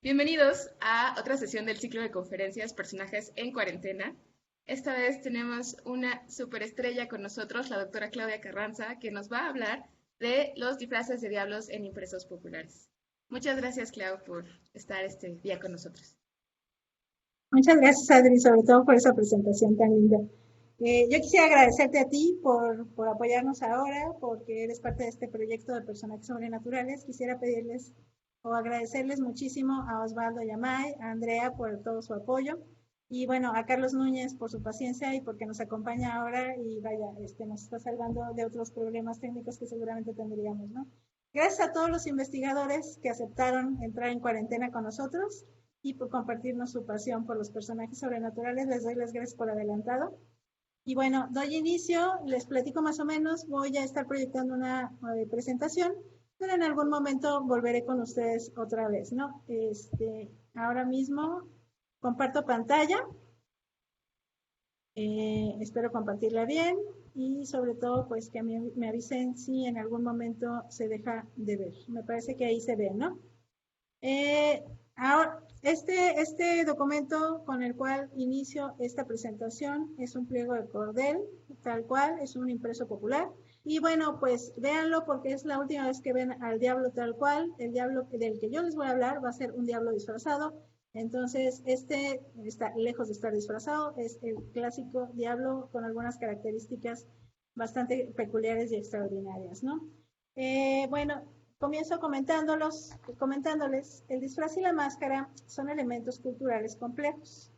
Bienvenidos a otra sesión del ciclo de conferencias Personajes en Cuarentena. Esta vez tenemos una superestrella con nosotros, la doctora Claudia Carranza, que nos va a hablar de los disfraces de diablos en impresos populares. Muchas gracias, Clau, por estar este día con nosotros. Muchas gracias, Adri, sobre todo por esa presentación tan linda. Yo quisiera agradecerte a ti por apoyarnos ahora, porque eres parte de este proyecto de personajes sobrenaturales. Quisiera pedirles o agradecerles muchísimo a Osvaldo Yamay, a Andrea por todo su apoyo y bueno, a Carlos Núñez por su paciencia y porque nos acompaña ahora y vaya, nos está salvando de otros problemas técnicos que seguramente tendríamos, ¿no? Gracias a todos los investigadores que aceptaron entrar en cuarentena con nosotros y por compartirnos su pasión por los personajes sobrenaturales. Les doy las gracias por adelantado. Y bueno, doy inicio, les platico más o menos, voy a estar proyectando una presentación, pero en algún momento volveré con ustedes otra vez, ¿no? Ahora mismo comparto pantalla, espero compartirla bien y sobre todo pues que me avisen si en algún momento se deja de ver. Me parece que ahí se ve, ¿no? Ahora, este documento con el cual inicio esta presentación es un pliego de cordel, tal cual, es un impreso popular. Y bueno, pues véanlo porque es la última vez que ven al diablo tal cual. El diablo del que yo les voy a hablar va a ser un diablo disfrazado. Entonces, este está lejos de estar disfrazado, es el clásico diablo con algunas características bastante peculiares y extraordinarias, ¿no? Bueno, comienzo comentándoles, el disfraz y la máscara son elementos culturales complejos.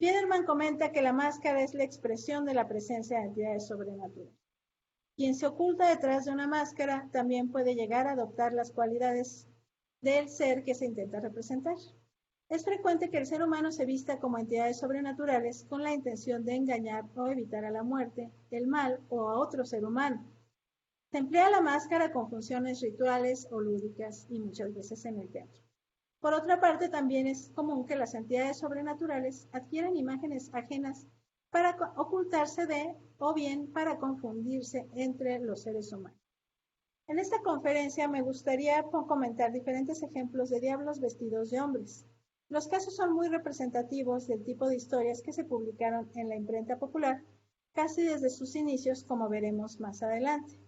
Biederman comenta que la máscara es la expresión de la presencia de entidades sobrenaturales. Quien se oculta detrás de una máscara también puede llegar a adoptar las cualidades del ser que se intenta representar. Es frecuente que el ser humano se vista como entidades sobrenaturales con la intención de engañar o evitar a la muerte, el mal o a otro ser humano. Se emplea la máscara con funciones rituales o lúdicas y muchas veces en el teatro. Por otra parte, también es común que las entidades sobrenaturales adquieran imágenes ajenas para ocultarse de o bien para confundirse entre los seres humanos. En esta conferencia me gustaría comentar diferentes ejemplos de diablos vestidos de hombres. Los casos son muy representativos del tipo de historias que se publicaron en la imprenta popular, casi desde sus inicios, como veremos más adelante.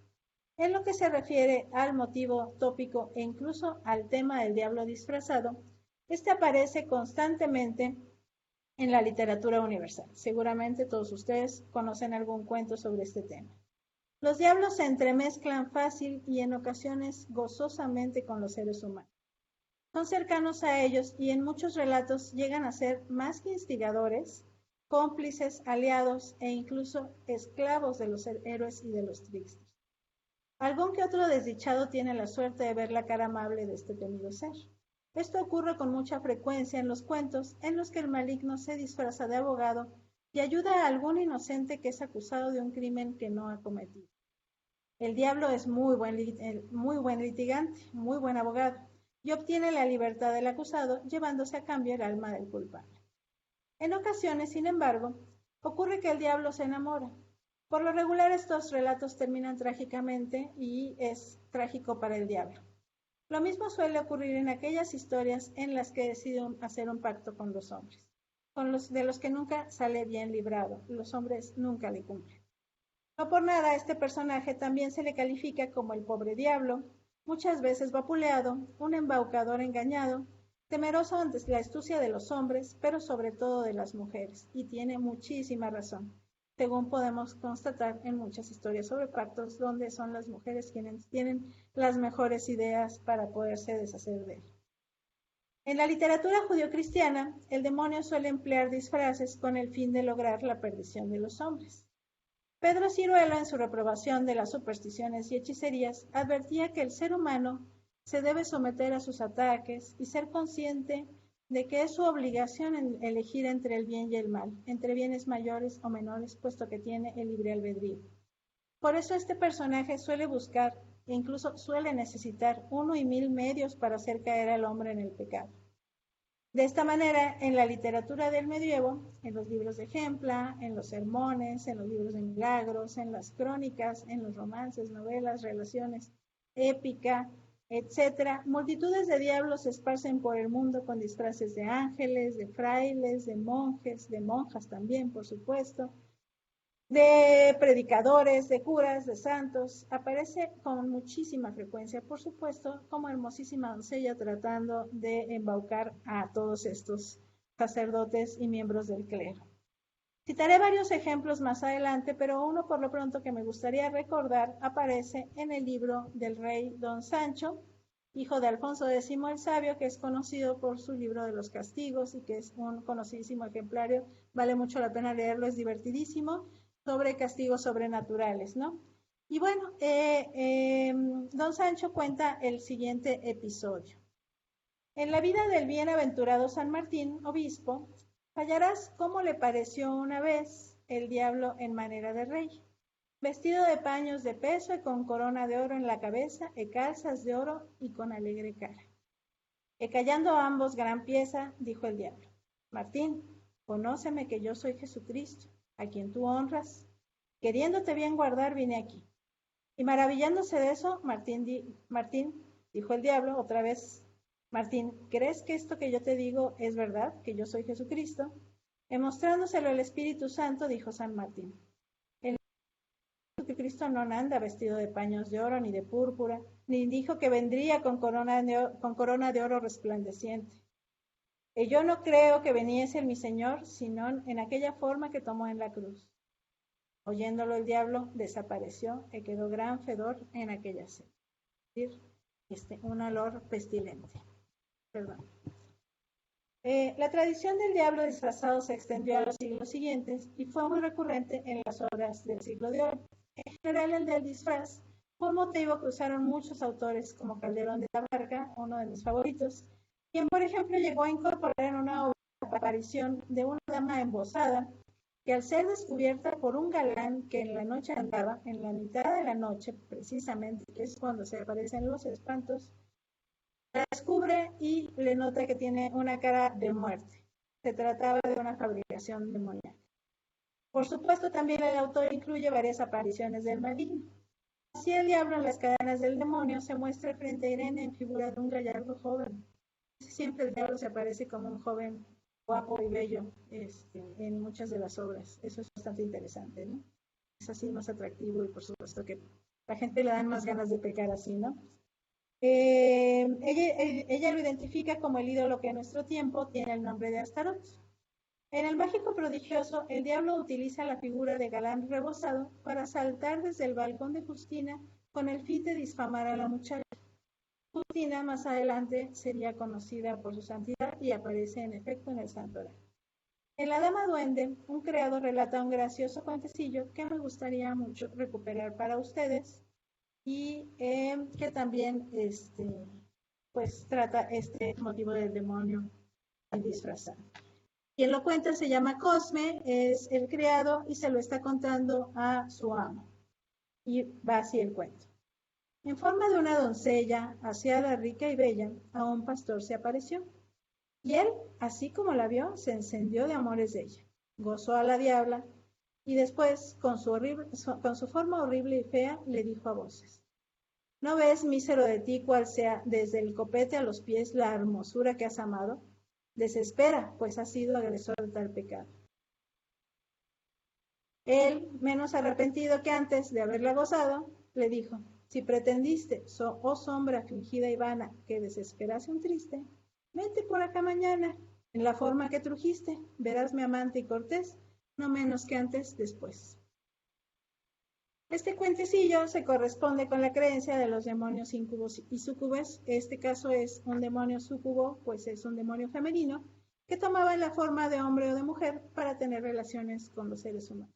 En lo que se refiere al motivo tópico e incluso al tema del diablo disfrazado, este aparece constantemente en la literatura universal. Seguramente todos ustedes conocen algún cuento sobre este tema. Los diablos se entremezclan fácil y en ocasiones gozosamente con los seres humanos. Son cercanos a ellos y en muchos relatos llegan a ser más que instigadores, cómplices, aliados e incluso esclavos de los héroes y de los tricksters. Algún que otro desdichado tiene la suerte de ver la cara amable de este temido ser. Esto ocurre con mucha frecuencia en los cuentos en los que el maligno se disfraza de abogado y ayuda a algún inocente que es acusado de un crimen que no ha cometido. El diablo es muy buen litigante, muy buen abogado, y obtiene la libertad del acusado llevándose a cambio el alma del culpable. En ocasiones, sin embargo, ocurre que el diablo se enamora. Por lo regular estos relatos terminan trágicamente y es trágico para el diablo. Lo mismo suele ocurrir en aquellas historias en las que deciden hacer un pacto con los hombres, de los que nunca sale bien librado, los hombres nunca le cumplen. No por nada este personaje también se le califica como el pobre diablo, muchas veces vapuleado, un embaucador engañado, temeroso ante la astucia de los hombres, pero sobre todo de las mujeres, y tiene muchísima razón, según podemos constatar en muchas historias sobre pactos donde son las mujeres quienes tienen las mejores ideas para poderse deshacer de él. En la literatura judio-cristiana, el demonio suele emplear disfraces con el fin de lograr la perdición de los hombres. Pedro Ciruelo, en su reprobación de las supersticiones y hechicerías, advertía que el ser humano se debe someter a sus ataques y ser consciente de que es su obligación elegir entre el bien y el mal, entre bienes mayores o menores, puesto que tiene el libre albedrío. Por eso este personaje suele buscar e incluso suele necesitar 1 y 1000 medios para hacer caer al hombre en el pecado. De esta manera, en la literatura del medievo, en los libros de ejempla, en los sermones, en los libros de milagros, en las crónicas, en los romances, novelas, relaciones, épica, etcétera. Multitudes de diablos se esparcen por el mundo con disfraces de ángeles, de frailes, de monjes, de monjas también, por supuesto, de predicadores, de curas, de santos. Aparece con muchísima frecuencia, por supuesto, como hermosísima doncella tratando de embaucar a todos estos sacerdotes y miembros del clero. Citaré varios ejemplos más adelante, pero uno por lo pronto que me gustaría recordar aparece en el libro del rey Don Sancho, hijo de Alfonso X el Sabio, que es conocido por su libro de los castigos y que es un conocidísimo ejemplario, vale mucho la pena leerlo, es divertidísimo, sobre castigos sobrenaturales, ¿no? Y bueno, Don Sancho cuenta el siguiente episodio. En la vida del bienaventurado San Martín, obispo, hallarás cómo le pareció una vez el diablo en manera de rey, vestido de paños de peso y con corona de oro en la cabeza, y calzas de oro y con alegre cara. Y callando ambos gran pieza, dijo el diablo: Martín, conóceme que yo soy Jesucristo, a quien tú honras. Queriéndote bien guardar, vine aquí. Y maravillándose de eso, Martín, dijo el diablo otra vez: Martín, ¿crees que esto que yo te digo es verdad, que yo soy Jesucristo? Y mostrándoselo el Espíritu Santo, dijo San Martín: el Jesucristo no anda vestido de paños de oro ni de púrpura, ni dijo que vendría con corona de oro resplandeciente. Y yo no creo que viniese mi Señor, sino en aquella forma que tomó en la cruz. Oyéndolo el diablo desapareció y quedó gran fedor en aquella cena. Es decir, un olor pestilente. Perdón. La tradición del diablo disfrazado se extendió a los siglos siguientes y fue muy recurrente en las obras del siglo de oro. En general, el del disfraz fue un motivo que usaron muchos autores, como Calderón de la Barca, uno de mis favoritos, quien, por ejemplo, llegó a incorporar en una obra la aparición de una dama embosada que, al ser descubierta por un galán que en la noche andaba, en la mitad de la noche precisamente, que es cuando se aparecen los espantos, la descubre y le nota que tiene una cara de muerte. Se trataba de una fabricación demoníaca. Por supuesto, también el autor incluye varias apariciones del maligno. Así el diablo en las cadenas del demonio se muestra frente a Irene en figura de un gallardo joven. Siempre el diablo se aparece como un joven guapo y bello en muchas de las obras. Eso es bastante interesante, ¿no? Es así más atractivo y por supuesto que la gente le dan más ganas de pecar así, ¿no? Ella lo identifica como el ídolo que en nuestro tiempo tiene el nombre de Astaroth. En el mágico prodigioso, el diablo utiliza la figura de galán rebozado para saltar desde el balcón de Justina con el fin de difamar a la muchacha. Justina más adelante sería conocida por su santidad y aparece en efecto en el santoral. En La Dama Duende, un creador relata un gracioso cuentecillo que me gustaría mucho recuperar para ustedes y que también pues trata este motivo del demonio disfrazado. Quien lo cuenta se llama Cosme, es el criado y se lo está contando a su amo. Y va así el cuento. En forma de una doncella, aseada, rica y bella, a un pastor se apareció. Y él, así como la vio, se encendió de amores de ella. Gozó a la diabla y después, con su forma horrible y fea, le dijo a voces: ¿No ves, mísero de ti, cual sea desde el copete a los pies la hermosura que has amado? Desespera, pues has sido agresor de tal pecado. Él, menos arrepentido que antes de haberla gozado, le dijo: si pretendiste, oh sombra afligida y vana, que desesperase un triste, vente por acá mañana, en la forma que trujiste, verás mi amante y cortés, no menos que antes después. Este cuentecillo se corresponde con la creencia de los demonios incubos y súcubos. Este caso es un demonio súcubo, pues es un demonio femenino que tomaba la forma de hombre o de mujer para tener relaciones con los seres humanos.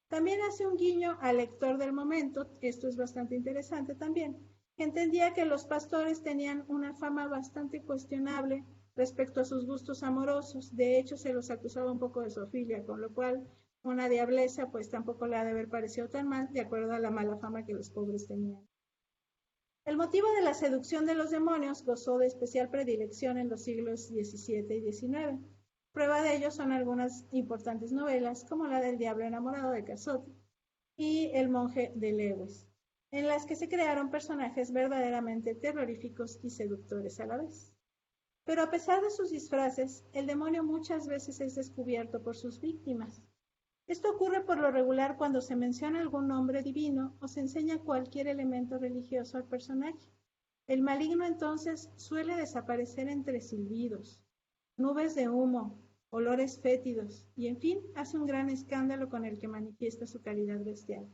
También hace un guiño al lector del momento, esto es bastante interesante también, que entendía que los pastores tenían una fama bastante cuestionable respecto a sus gustos amorosos. De hecho, se los acusaba un poco de zoofilia, con lo cual una diablesa pues tampoco le ha de haber parecido tan mal, de acuerdo a la mala fama que los pobres tenían. El motivo de la seducción de los demonios gozó de especial predilección en los siglos XVII y XIX. Prueba de ello son algunas importantes novelas, como la del Diablo enamorado de Cazotte y El monje de Lewes. en las que se crearon personajes verdaderamente terroríficos y seductores a la vez. Pero a pesar de sus disfraces, el demonio muchas veces es descubierto por sus víctimas. Esto ocurre por lo regular cuando se menciona algún nombre divino o se enseña cualquier elemento religioso al personaje. El maligno entonces suele desaparecer entre silbidos, nubes de humo, olores fétidos y, en fin, hace un gran escándalo con el que manifiesta su calidad bestial.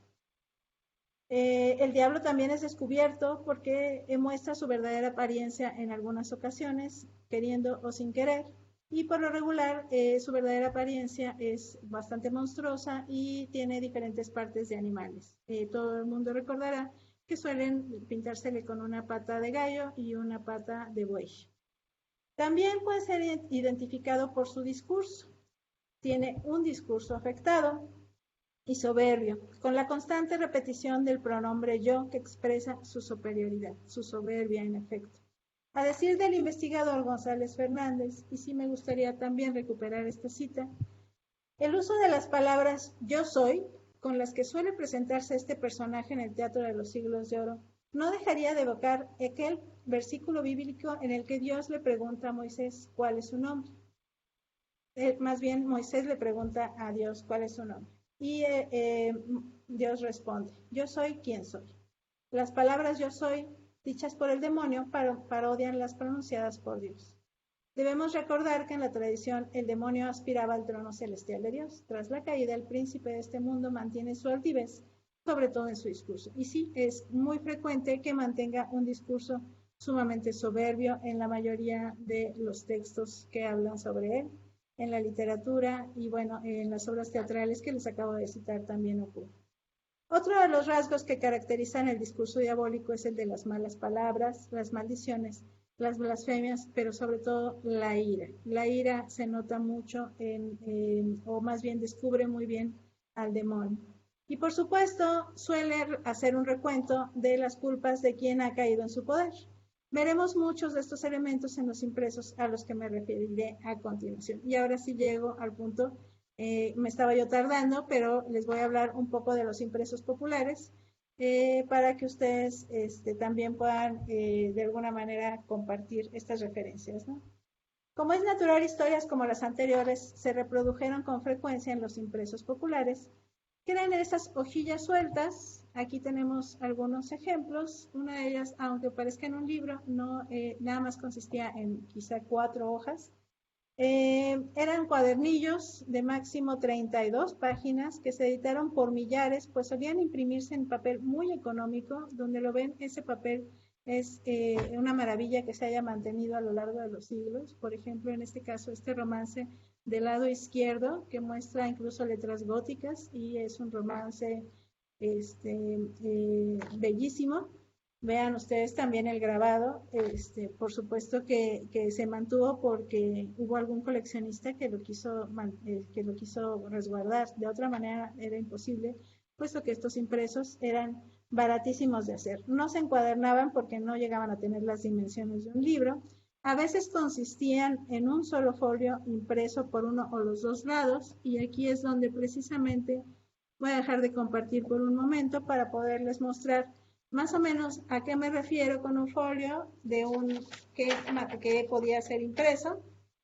El diablo también es descubierto porque muestra su verdadera apariencia en algunas ocasiones, queriendo o sin querer, y por lo regular su verdadera apariencia es bastante monstruosa y tiene diferentes partes de animales. Todo el mundo recordará que suelen pintársele con una pata de gallo y una pata de buey. También puede ser identificado por su discurso. Tiene un discurso afectado y soberbio, con la constante repetición del pronombre yo que expresa su superioridad, su soberbia en efecto. A decir del investigador González Fernández, y sí me gustaría también recuperar esta cita, el uso de las palabras yo soy, con las que suele presentarse este personaje en el Teatro de los Siglos de Oro, no dejaría de evocar aquel versículo bíblico en el que Dios le pregunta a Moisés cuál es su nombre. Más bien, Moisés le pregunta a Dios cuál es su nombre. Y Dios responde, yo soy quien soy. Las palabras yo soy, dichas por el demonio, parodian las pronunciadas por Dios. Debemos recordar que en la tradición el demonio aspiraba al trono celestial de Dios. Tras la caída, el príncipe de este mundo mantiene su altivez, sobre todo en su discurso. Y sí, es muy frecuente que mantenga un discurso sumamente soberbio en la mayoría de los textos que hablan sobre él. En la literatura y, bueno, en las obras teatrales que les acabo de citar también ocurre. Otro de los rasgos que caracterizan el discurso diabólico es el de las malas palabras, las maldiciones, las blasfemias, pero sobre todo la ira. La ira se nota mucho o más bien descubre muy bien al demonio. Y por supuesto suele hacer un recuento de las culpas de quien ha caído en su poder. Veremos muchos de estos elementos en los impresos a los que me referiré a continuación. Y ahora sí llego al punto, me estaba yo tardando, pero les voy a hablar un poco de los impresos populares para que ustedes también puedan de alguna manera compartir estas referencias, ¿no? Como es natural, historias como las anteriores se reprodujeron con frecuencia en los impresos populares, que eran esas hojillas sueltas. Aquí tenemos algunos ejemplos. Una de ellas, aunque parezca en un libro, no, nada más consistía en quizá 4 hojas. Eran cuadernillos de máximo 32 páginas que se editaron por millares, pues solían imprimirse en papel muy económico. Donde lo ven, ese papel es una maravilla que se haya mantenido a lo largo de los siglos. Por ejemplo, en este caso, este romance del lado izquierdo, que muestra incluso letras góticas y es un romance bellísimo. Vean ustedes también el grabado, por supuesto que se mantuvo porque hubo algún coleccionista que lo quiso resguardar. De otra manera era imposible, puesto que estos impresos eran baratísimos de hacer. No se encuadernaban porque no llegaban a tener las dimensiones de un libro. A veces consistían en un solo folio impreso por uno o los dos lados, y aquí es donde precisamente voy a dejar de compartir por un momento para poderles mostrar más o menos a qué me refiero con un folio de que podía ser impreso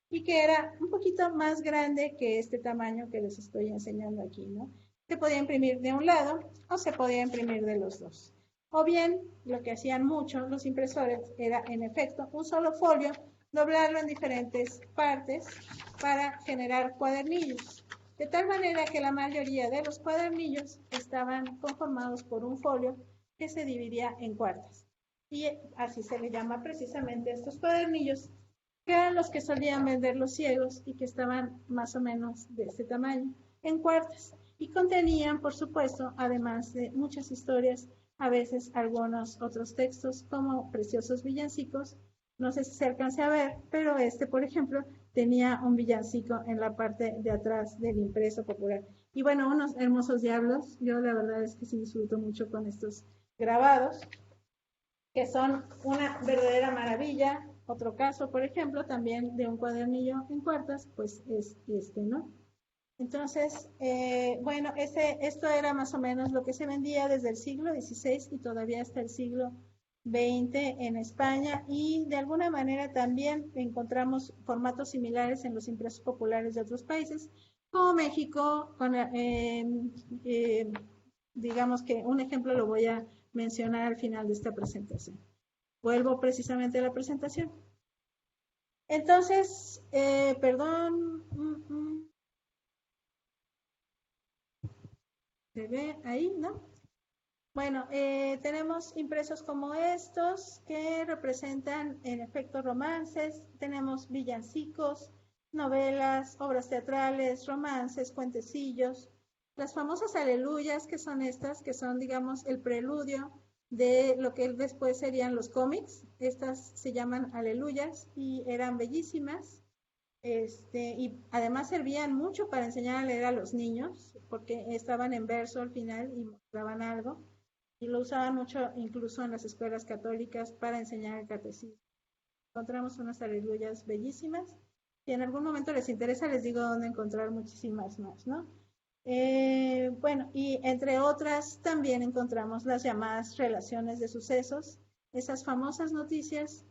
y que era un poquito más grande que este tamaño que les estoy enseñando aquí, ¿no? Se podía imprimir de un lado o se podía imprimir de los dos. O bien, lo que hacían mucho los impresores era, en efecto, un solo folio, doblarlo en diferentes partes para generar cuadernillos. De tal manera que la mayoría de los cuadernillos estaban conformados por un folio que se dividía en cuartas. Y así se le llama precisamente a estos cuadernillos, que eran los que solían vender los ciegos y que estaban más o menos de este tamaño, en cuartas. Y contenían, por supuesto, además de muchas historias, a veces algunos otros textos como preciosos villancicos. No sé si se alcance a ver, pero por ejemplo, tenía un villancico en la parte de atrás del impreso popular. Y bueno, unos hermosos diablos. Yo la verdad es que sí disfruto mucho con estos grabados, que son una verdadera maravilla. Otro caso, por ejemplo, también de un cuadernillo en cuartas, pues es ¿no? Entonces, bueno, esto era más o menos lo que se vendía desde el siglo XVI y todavía hasta el siglo XX en España, y de alguna manera también encontramos formatos similares en los impresos populares de otros países, como México, digamos que un ejemplo lo voy a mencionar al final de esta presentación. Vuelvo precisamente a la presentación. Entonces, perdón, ¿se ve ahí, no? Bueno, tenemos impresos como estos que representan en efecto romances, tenemos villancicos, novelas, obras teatrales, romances, cuentecillos, las famosas aleluyas, que son estas, que son, digamos, el preludio de lo que después serían los cómics. Estas se llaman aleluyas y eran bellísimas. Y además servían mucho para enseñar a leer a los niños, porque estaban en verso al final y mostraban algo, y lo usaban mucho incluso en las escuelas católicas para enseñar el catecismo. Encontramos unas aleluyas bellísimas. Si en algún momento les interesa, les digo dónde encontrar muchísimas más, ¿no? Bueno, y entre otras también encontramos las llamadas relaciones de sucesos, esas famosas noticias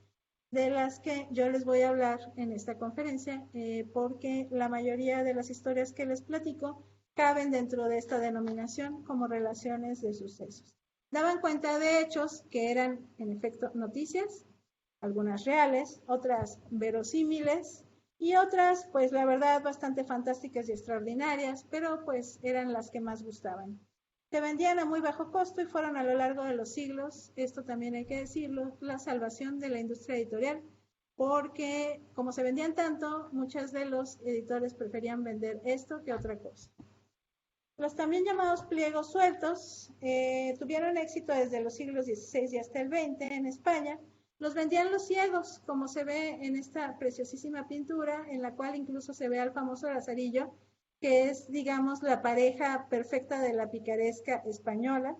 de las que yo les voy a hablar en esta conferencia, porque la mayoría de las historias que les platico caben dentro de esta denominación como relaciones de sucesos. Daban cuenta de hechos que eran en efecto noticias, algunas reales, otras verosímiles y otras, pues la verdad, bastante fantásticas y extraordinarias, pero pues eran las que más gustaban. Se vendían a muy bajo costo y fueron a lo largo de los siglos, esto también hay que decirlo, la salvación de la industria editorial, porque como se vendían tanto, muchos de los editores preferían vender esto que otra cosa. Los también llamados pliegos sueltos tuvieron éxito desde los siglos XVI y hasta el XX en España. Los vendían los ciegos, como se ve en esta preciosísima pintura, en la cual incluso se ve al famoso Lazarillo, que es, digamos, la pareja perfecta de la picaresca española.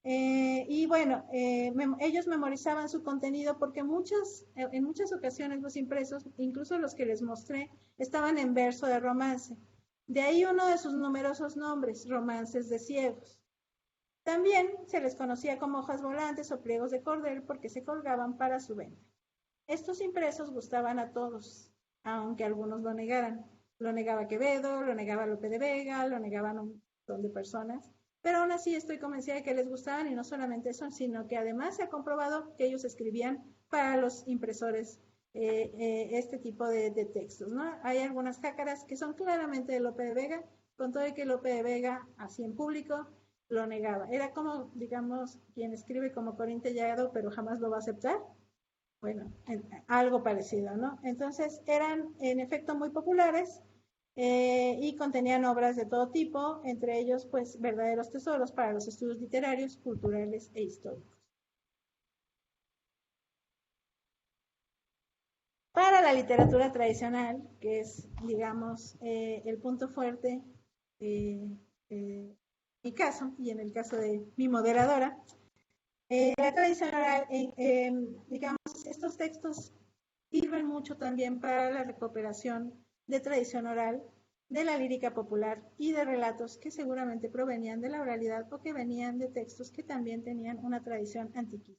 Y bueno, ellos memorizaban su contenido porque en muchas ocasiones los impresos, incluso los que les mostré, estaban en verso de romance. De ahí uno de sus numerosos nombres, romances de ciegos. También se les conocía como hojas volantes o pliegos de cordel porque se colgaban para su venta. Estos impresos gustaban a todos, aunque algunos lo negaran. Lo negaba Quevedo, lo negaba Lope de Vega, lo negaban un montón de personas, pero aún así estoy convencida de que les gustaban, y no solamente eso, sino que además se ha comprobado que ellos escribían para los impresores este tipo de textos, ¿no? Hay algunas jácaras que son claramente de Lope de Vega, con todo y que Lope de Vega, así en público, lo negaba. Era como, digamos, quien escribe como Corín Tellado, pero jamás lo va a aceptar. Bueno, algo parecido, ¿no? Entonces eran en efecto muy populares y contenían obras de todo tipo, entre ellos pues verdaderos tesoros para los estudios literarios, culturales e históricos. Para la literatura tradicional, que es, digamos, el punto fuerte en mi caso y en el caso de mi moderadora, la tradición oral, digamos, estos textos sirven mucho también para la recuperación de tradición oral, de la lírica popular y de relatos que seguramente provenían de la oralidad o que venían de textos que también tenían una tradición antiquísima,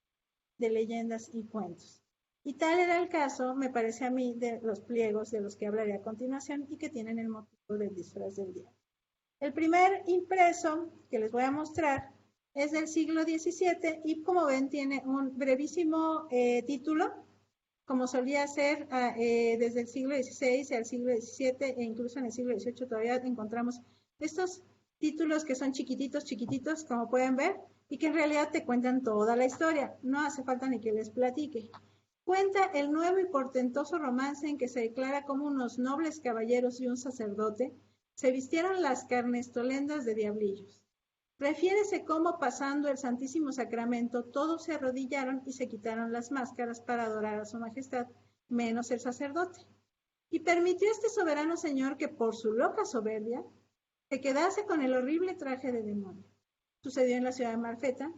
de leyendas y cuentos. Y tal era el caso, me parece a mí, de los pliegos de los que hablaré a continuación y que tienen el motivo del disfraz del día. El primer impreso que les voy a mostrar es del siglo XVII y, como ven, tiene un brevísimo título, como solía ser desde el siglo XVI al siglo XVII, e incluso en el siglo XVIII todavía encontramos estos títulos que son chiquititos, chiquititos, como pueden ver, y que en realidad te cuentan toda la historia. No hace falta ni que les platique. Cuenta el nuevo y portentoso romance en que se declara como unos nobles caballeros y un sacerdote se vistieron las carnestolendas de diablillos. Refiérese cómo, pasando el Santísimo Sacramento, todos se arrodillaron y se quitaron las máscaras para adorar a su majestad, menos el sacerdote. Y permitió este soberano señor que, por su loca soberbia, se quedase con el horrible traje de demonio. Sucedió en la ciudad de Marfeta,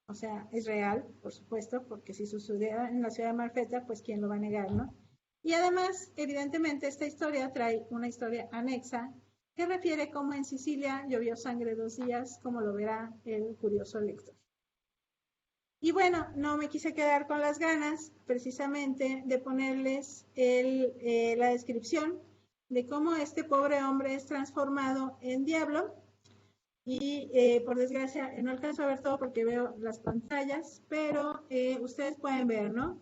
o sea, es real, por supuesto, porque si sucedió en la ciudad de Marfeta, pues quién lo va a negar, ¿no? Y además, evidentemente, esta historia trae una historia anexa que refiere cómo en Sicilia llovió sangre 2 días, como lo verá el curioso lector. Y bueno, no me quise quedar con las ganas precisamente de ponerles la descripción de cómo este pobre hombre es transformado en diablo. Y por desgracia no alcanzo a ver todo porque veo las pantallas, pero ustedes pueden ver, ¿no?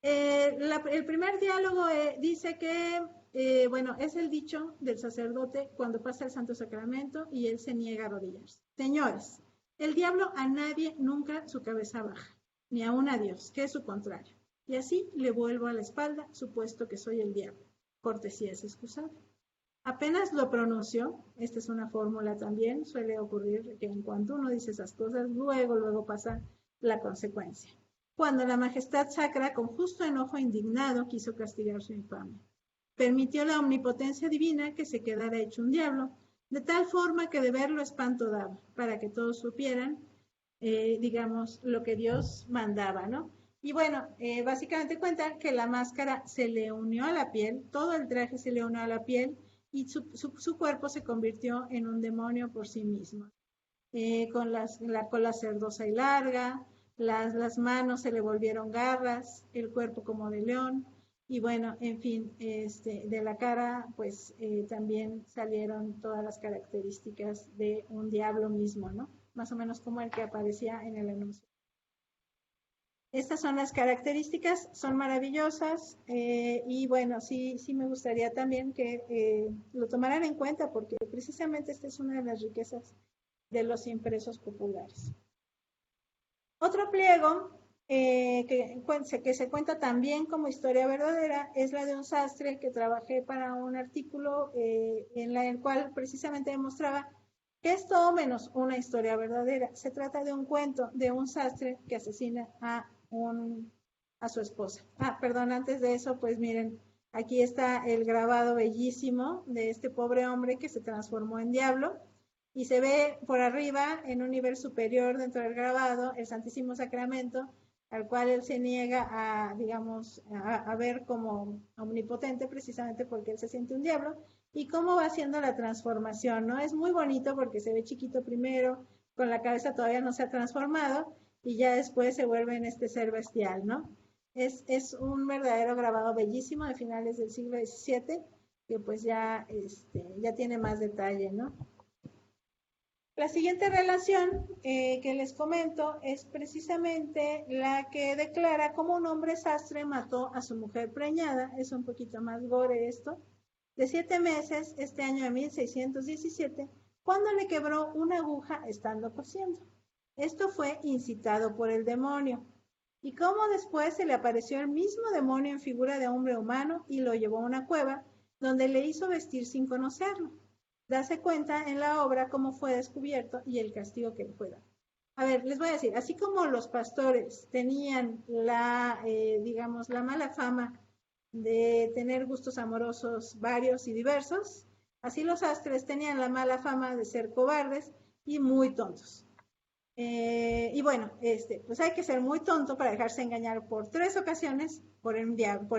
El primer diálogo dice que, bueno, es el dicho del sacerdote cuando pasa el Santo Sacramento y él se niega a arrodillarse. Señores, el diablo a nadie nunca su cabeza baja, ni aun a Dios, que es su contrario. Y así le vuelvo a la espalda, supuesto que soy el diablo. Cortesía es excusable. Apenas lo pronuncio, esta es una fórmula también, suele ocurrir que en cuanto uno dice esas cosas, luego pasa la consecuencia. Cuando la majestad sacra, con justo enojo indignado, quiso castigar su infamia. Permitió la omnipotencia divina que se quedara hecho un diablo, de tal forma que de verlo espanto daba, para que todos supieran, digamos, lo que Dios mandaba, ¿no? Y bueno, básicamente cuenta que la máscara se le unió a la piel, todo el traje se le unió a la piel, y su cuerpo se convirtió en un demonio por sí mismo. Con la cola cerdosa y larga, las manos se le volvieron garras, el cuerpo como de león, y bueno, en fin, de la cara pues también salieron todas las características de un diablo mismo, ¿no? Más o menos como el que aparecía en el anuncio. Estas son las características, son maravillosas y bueno, sí me gustaría también que lo tomaran en cuenta porque precisamente esta es una de las riquezas de los impresos populares. Otro pliego que se cuenta también como historia verdadera es la de un sastre que trabajé para un artículo en el cual precisamente demostraba que es todo menos una historia verdadera. Se trata de un cuento de un sastre que asesina a su esposa. Perdón, antes de eso, pues miren, aquí está el grabado bellísimo de este pobre hombre que se transformó en diablo y se ve por arriba, en un nivel superior dentro del grabado, el Santísimo Sacramento, al cual él se niega a, digamos, a ver como omnipotente precisamente porque él se siente un diablo, y cómo va haciendo la transformación, ¿no? Es muy bonito porque se ve chiquito primero, con la cabeza todavía no se ha transformado, y ya después se vuelve en este ser bestial, ¿no? Es un verdadero grabado bellísimo de finales del siglo XVII, que pues ya tiene más detalle, ¿no? La siguiente relación que les comento es precisamente la que declara cómo un hombre sastre mató a su mujer preñada, es un poquito más gore esto, de 7 meses, este año de 1617, cuando le quebró una aguja estando cosiendo. Esto fue incitado por el demonio. Y cómo después se le apareció el mismo demonio en figura de hombre humano y lo llevó a una cueva, donde le hizo vestir sin conocerlo. Dase cuenta en la obra cómo fue descubierto y el castigo que le fue dado. A ver, les voy a decir, así como los pastores tenían digamos, la mala fama de tener gustos amorosos varios y diversos, así los sastres tenían la mala fama de ser cobardes y muy tontos. Y bueno, pues hay que ser muy tonto para dejarse engañar por 3 ocasiones por el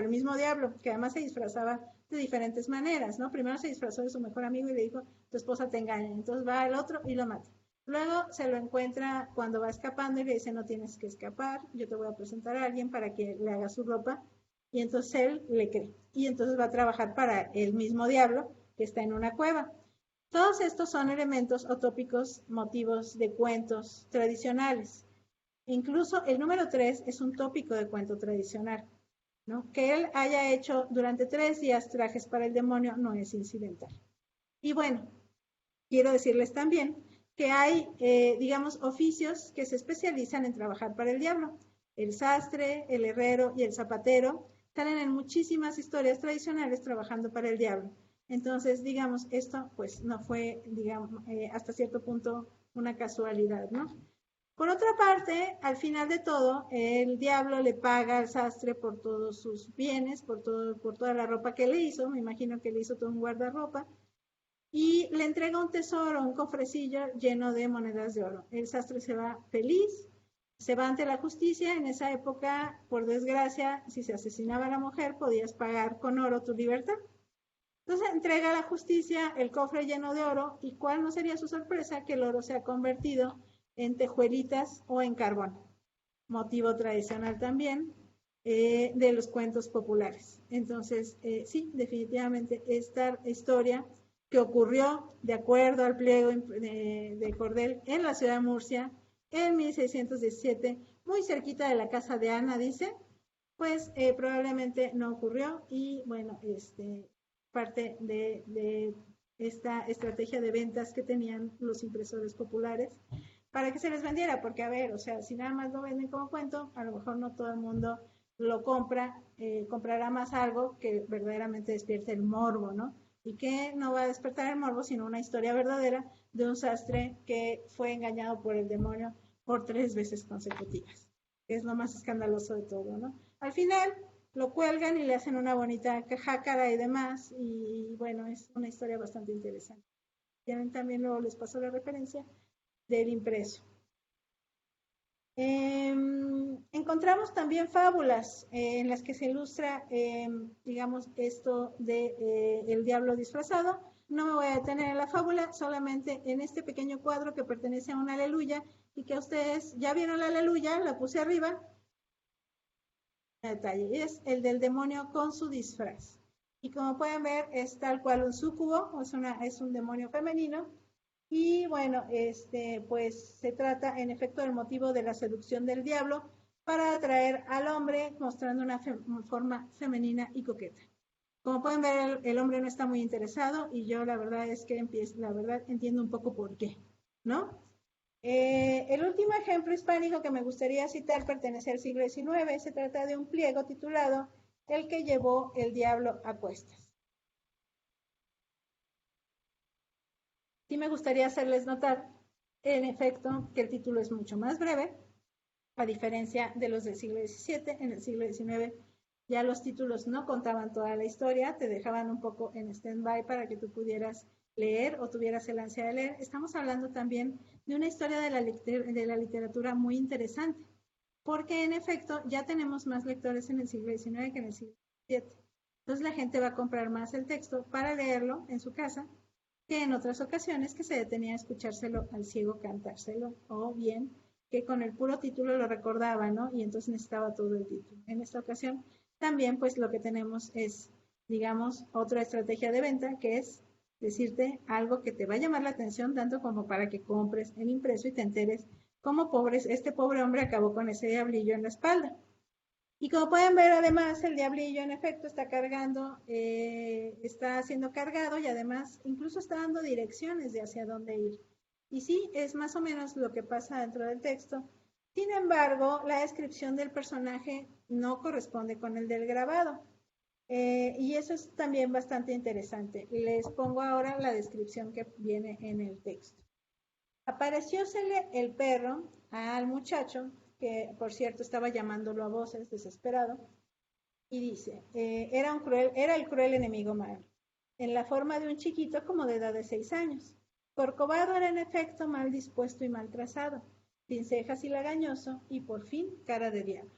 mismo diablo, que además se disfrazaba de diferentes maneras, ¿no? Primero se disfrazó de su mejor amigo y le dijo, tu esposa te engaña. Entonces va el otro y lo mata. Luego se lo encuentra cuando va escapando y le dice, no tienes que escapar, yo te voy a presentar a alguien para que le haga su ropa. Y entonces él le cree. Y entonces va a trabajar para el mismo diablo que está en una cueva. Todos estos son elementos o tópicos, motivos de cuentos tradicionales. Incluso el número 3 es un tópico de cuento tradicional, ¿no? Que él haya hecho durante 3 días trajes para el demonio no es incidental. Y bueno, quiero decirles también que hay, digamos, oficios que se especializan en trabajar para el diablo. El sastre, el herrero y el zapatero salen en muchísimas historias tradicionales trabajando para el diablo. Entonces, digamos, esto pues no fue, digamos, hasta cierto punto una casualidad, ¿no? Por otra parte, al final de todo, el diablo le paga al sastre por todos sus bienes, por toda la ropa que le hizo, me imagino que le hizo todo un guardarropa, y le entrega un tesoro, un cofrecillo lleno de monedas de oro. El sastre se va feliz, se va ante la justicia. En esa época, por desgracia, si se asesinaba a la mujer, podías pagar con oro tu libertad. Entonces entrega a la justicia el cofre lleno de oro y cuál no sería su sorpresa que el oro se ha convertido en tejuelitas o en carbón, motivo tradicional también de los cuentos populares. Entonces, sí, definitivamente esta historia que ocurrió de acuerdo al pliego de Cordel en la ciudad de Murcia en 1617, muy cerquita de la casa de Ana, dice, pues probablemente no ocurrió y bueno, parte de esta estrategia de ventas que tenían los impresores populares para que se les vendiera, porque a ver, o sea, si nada más lo venden como cuento, a lo mejor no todo el mundo lo compra, comprará más algo que verdaderamente despierte el morbo, ¿no? Y que no va a despertar el morbo, sino una historia verdadera de un sastre que fue engañado por el demonio por 3 veces consecutivas. Es lo más escandaloso de todo, ¿no? Al final lo cuelgan y le hacen una bonita jácara y demás, y bueno, es una historia bastante interesante. Tienen también, luego les paso la referencia del impreso. Encontramos también fábulas en las que se ilustra, digamos, esto de el diablo disfrazado. No me voy a detener en la fábula, solamente en este pequeño cuadro que pertenece a una aleluya y que ustedes ya vieron la aleluya, la puse arriba. Detalle, es el del demonio con su disfraz. Y como pueden ver, es tal cual un súcubo, es un demonio femenino. Y bueno, pues se trata en efecto del motivo de la seducción del diablo para atraer al hombre mostrando una forma femenina y coqueta. Como pueden ver, el hombre no está muy interesado y yo la verdad es que entiendo un poco por qué, ¿no? El último ejemplo hispánico que me gustaría citar pertenece al siglo XIX. Se trata de un pliego titulado El que llevó el diablo a cuestas. Sí me gustaría hacerles notar, en efecto, que el título es mucho más breve, a diferencia de los del siglo XVII. En el siglo XIX ya los títulos no contaban toda la historia, te dejaban un poco en stand-by para que tú pudieras leer o tuvieras el ansia de leer. Estamos hablando también de una historia de la literatura muy interesante, porque en efecto ya tenemos más lectores en el siglo XIX que en el siglo XVII. Entonces la gente va a comprar más el texto para leerlo en su casa que en otras ocasiones que se detenía a escuchárselo al ciego cantárselo, o bien que con el puro título lo recordaba, ¿no? Y entonces necesitaba todo el título. En esta ocasión también pues lo que tenemos es, digamos, otra estrategia de venta, que es decirte algo que te va a llamar la atención tanto como para que compres el impreso y te enteres cómo este pobre hombre acabó con ese diablillo en la espalda. Y como pueden ver, además, el diablillo en efecto está cargando, está siendo cargado y además incluso está dando direcciones de hacia dónde ir. Y sí, es más o menos lo que pasa dentro del texto. Sin embargo, la descripción del personaje no corresponde con el del grabado. Y eso es también bastante interesante. Les pongo ahora la descripción que viene en el texto. Apareciósele el perro al muchacho, que por cierto estaba llamándolo a voces, desesperado, y dice, era el cruel enemigo malo, en la forma de un chiquito como de edad de 6 años. Corcovado era en efecto mal dispuesto y mal trazado, sin cejas y lagañoso, y por fin cara de diablo,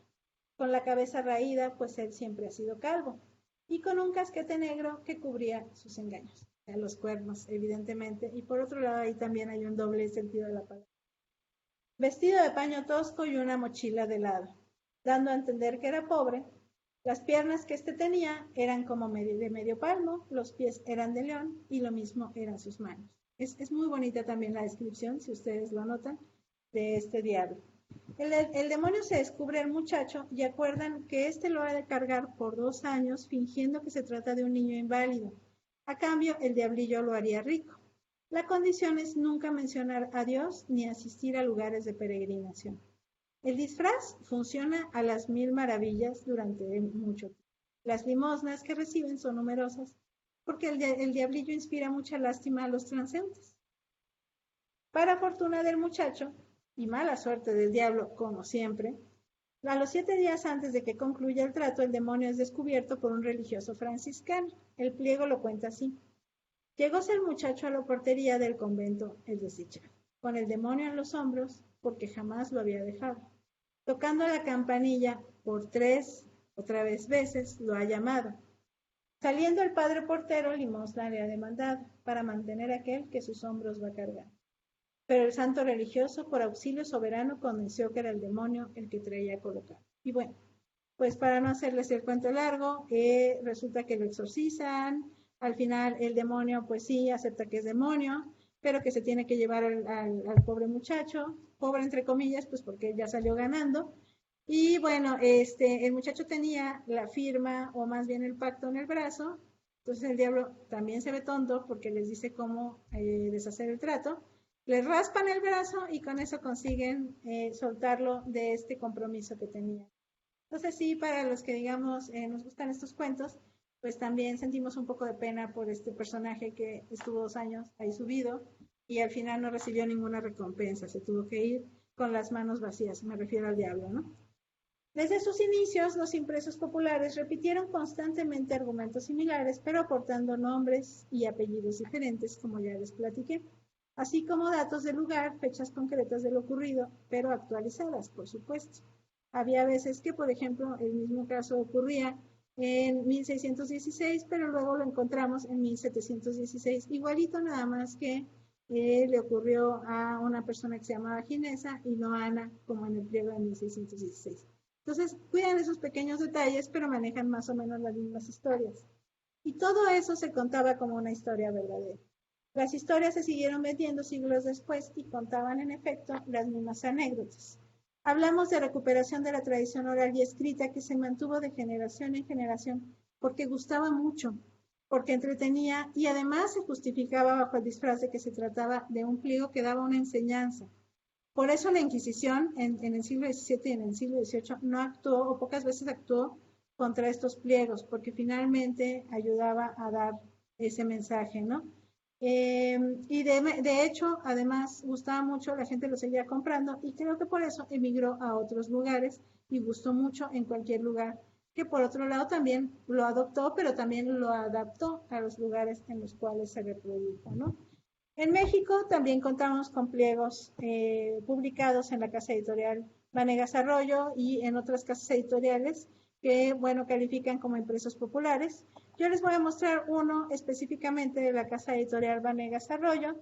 con la cabeza raída, pues él siempre ha sido calvo, y con un casquete negro que cubría sus engaños. Los cuernos, evidentemente, y por otro lado ahí también hay un doble sentido de la palabra. Vestido de paño tosco y una mochila de lado, dando a entender que era pobre. Las piernas que tenía eran como de medio palmo, los pies eran de león y lo mismo eran sus manos. Es muy bonita también la descripción, si ustedes lo notan, de este diablo. El demonio se descubre al muchacho y acuerdan que lo ha de cargar por 2 años fingiendo que se trata de un niño inválido. A cambio, el diablillo lo haría rico. La condición es nunca mencionar a Dios ni asistir a lugares de peregrinación. El disfraz funciona a las 1000 maravillas durante mucho tiempo. Las limosnas que reciben son numerosas porque el diablillo inspira mucha lástima a los transeúntes. Para fortuna del muchacho y mala suerte del diablo, como siempre, a los 7 días antes de que concluya el trato, el demonio es descubierto por un religioso franciscano. El pliego lo cuenta así. Llegóse el muchacho a la portería del convento, el desdichado, con el demonio en los hombros, porque jamás lo había dejado. Tocando la campanilla por 3 veces, lo ha llamado. Saliendo el padre portero, limosna le ha demandado para mantener aquel que sus hombros va cargando. Pero el santo religioso, por auxilio soberano, convenció que era el demonio el que traía colocado. Y bueno, pues para no hacerles el cuento largo, resulta que lo exorcizan, al final el demonio pues sí acepta que es demonio, pero que se tiene que llevar al pobre muchacho, pobre entre comillas, pues porque ya salió ganando. Y bueno, el muchacho tenía la firma, o más bien el pacto en el brazo, entonces el diablo también se ve tonto porque les dice cómo deshacer el trato, le raspan el brazo y con eso consiguen soltarlo de este compromiso que tenía. Entonces sí, para los que digamos nos gustan estos cuentos, pues también sentimos un poco de pena por este personaje que estuvo 2 años ahí subido y al final no recibió ninguna recompensa, se tuvo que ir con las manos vacías, me refiero al diablo, ¿no? Desde sus inicios, los impresos populares repitieron constantemente argumentos similares, pero aportando nombres y apellidos diferentes, como ya les platiqué, así como datos del lugar, fechas concretas de lo ocurrido, pero actualizadas, por supuesto. Había veces que, por ejemplo, el mismo caso ocurría en 1616, pero luego lo encontramos en 1716, igualito nada más que le ocurrió a una persona que se llamaba Ginesa y no Ana, como en el pliego de 1616. Entonces, cuidan esos pequeños detalles, pero manejan más o menos las mismas historias. Y todo eso se contaba como una historia verdadera. Las historias se siguieron vendiendo siglos después y contaban en efecto las mismas anécdotas. Hablamos de recuperación de la tradición oral y escrita que se mantuvo de generación en generación porque gustaba mucho, porque entretenía y además se justificaba bajo el disfraz de que se trataba de un pliego que daba una enseñanza. Por eso la Inquisición en el siglo XVII y en el siglo XVIII no actuó, o pocas veces actuó, contra estos pliegos, porque finalmente ayudaba a dar ese mensaje, ¿no? Y de hecho, además, gustaba mucho, la gente lo seguía comprando y creo que por eso emigró a otros lugares y gustó mucho en cualquier lugar, que por otro lado también lo adoptó, pero también lo adaptó a los lugares en los cuales se reprodujo, ¿no? En México también contamos con pliegos publicados en la casa editorial Vanegas Arroyo y en otras casas editoriales que, bueno, califican como impresos populares. Yo les voy a mostrar uno específicamente de la casa editorial Vanegas Arroyo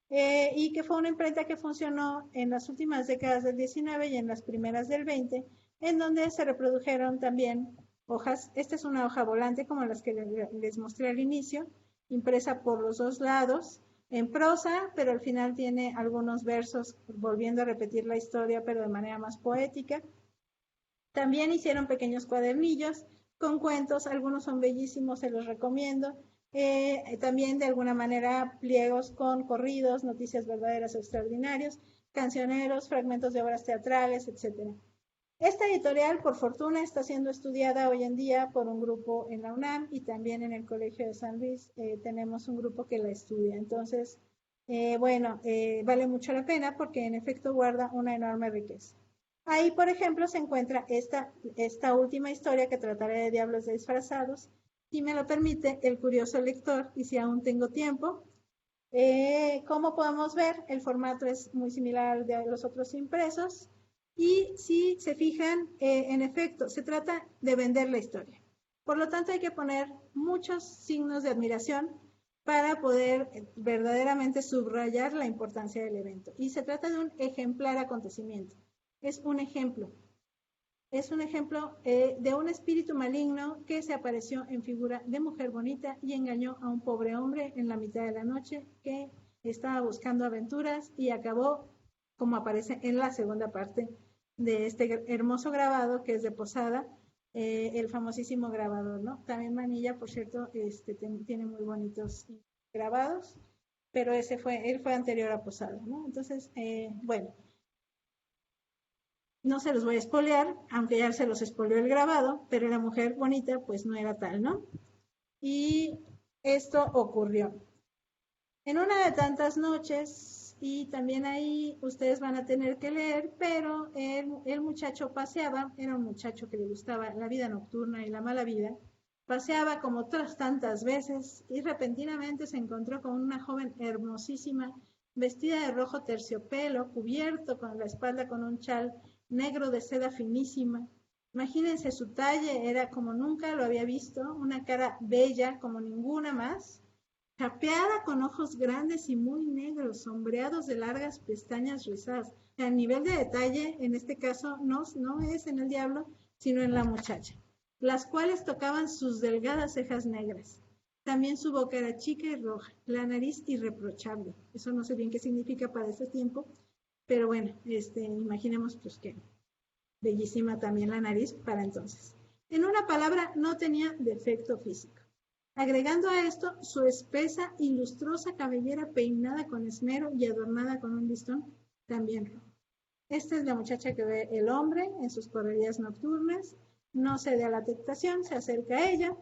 y que fue una imprenta que funcionó en las últimas décadas del 19 y en las primeras del 20, en donde se reprodujeron también hojas. Esta es una hoja volante como las que les mostré al inicio, impresa por los dos lados en prosa, pero al final tiene algunos versos volviendo a repetir la historia, pero de manera más poética. También hicieron pequeños cuadernillos con cuentos, algunos son bellísimos, se los recomiendo. También de alguna manera pliegos con corridos, noticias verdaderas o extraordinarias, cancioneros, fragmentos de obras teatrales, etc. Esta editorial, por fortuna, está siendo estudiada hoy en día por un grupo en la UNAM y también en el Colegio de San Luis tenemos un grupo que la estudia. Entonces, vale mucho la pena porque en efecto guarda una enorme riqueza. Ahí, por ejemplo, se encuentra esta última historia que trataré de diablos disfrazados. Si me lo permite el curioso lector y si aún tengo tiempo. Como podemos ver, el formato es muy similar al de los otros impresos. Y si se fijan, en efecto, se trata de vender la historia. Por lo tanto, hay que poner muchos signos de admiración para poder verdaderamente subrayar la importancia del evento. Y se trata de un ejemplar acontecimiento. Es un ejemplo. Es un ejemplo de un espíritu maligno que se apareció en figura de mujer bonita y engañó a un pobre hombre en la mitad de la noche que estaba buscando aventuras y acabó como aparece en la segunda parte de este hermoso grabado que es de Posada, el famosísimo grabador, ¿no? También Manilla, por cierto, tiene muy bonitos grabados, pero él fue anterior a Posada, ¿no? Entonces, bueno, no se los voy a espolear, aunque ya se los espoleó el grabado, pero la mujer bonita pues no era tal, ¿no? Y esto ocurrió. En una de tantas noches, y también ahí ustedes van a tener que leer, pero el muchacho paseaba, era un muchacho que le gustaba la vida nocturna y la mala vida, paseaba como otras tantas veces y repentinamente se encontró con una joven hermosísima, vestida de rojo terciopelo, cubierto con la espalda con un chal negro de seda finísima, Imagínense su talle, era como nunca lo había visto, una cara bella como ninguna más, capeada con ojos grandes y muy negros, sombreados de largas pestañas rizadas. A nivel de detalle, en este caso, no es en el diablo, sino en la muchacha, las cuales tocaban sus delgadas cejas negras. También su boca era chica y roja, la nariz irreprochable. Eso no sé bien qué significa para ese tiempo, pero bueno, imaginemos pues que bellísima también la nariz para entonces. En una palabra, no tenía defecto físico. Agregando a esto su espesa y lustrosa cabellera peinada con esmero y adornada con un listón también rojo. Esta es la muchacha que ve el hombre en sus correrías nocturnas, no cede a la tentación, se acerca a ella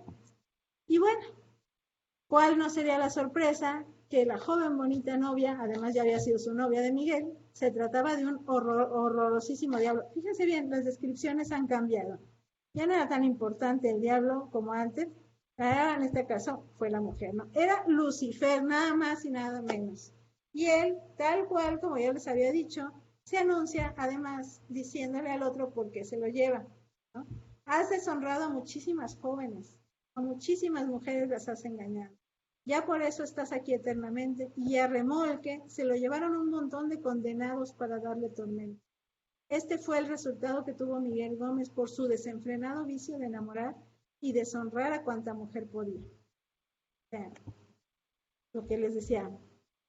y bueno, ¿cuál no sería la sorpresa? Que la joven bonita novia, además ya había sido su novia de Miguel, se trataba de un horrorosísimo diablo. Fíjense bien, las descripciones han cambiado. Ya no era tan importante el diablo como antes, ahora en este caso fue la mujer, ¿no? Era Lucifer, nada más y nada menos. Y él, tal cual como ya les había dicho, se anuncia además diciéndole al otro por qué se lo lleva, ¿no? Has deshonrado a muchísimas jóvenes, a muchísimas mujeres las has engañado. Ya por eso estás aquí eternamente. Y a remolque se lo llevaron un montón de condenados para darle tormento. Este fue el resultado que tuvo Miguel Gómez por su desenfrenado vicio de enamorar y deshonrar a cuanta mujer podía. O sea, lo que les decía,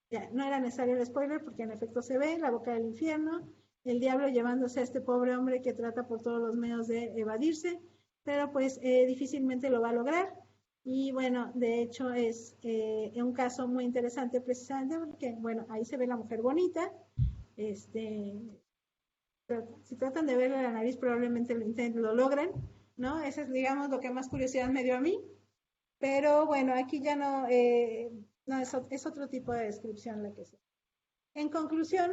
ya, no era necesario el spoiler porque en efecto se ve la boca del infierno, el diablo llevándose a este pobre hombre que trata por todos los medios de evadirse, pero pues difícilmente lo va a lograr. Y bueno, de hecho es un caso muy interesante precisamente porque, bueno, ahí se ve la mujer bonita, si tratan de verle la nariz probablemente lo logren, ¿no? Eso es, digamos, lo que más curiosidad me dio a mí, pero bueno, aquí ya no, no es otro tipo de descripción la que se. En conclusión,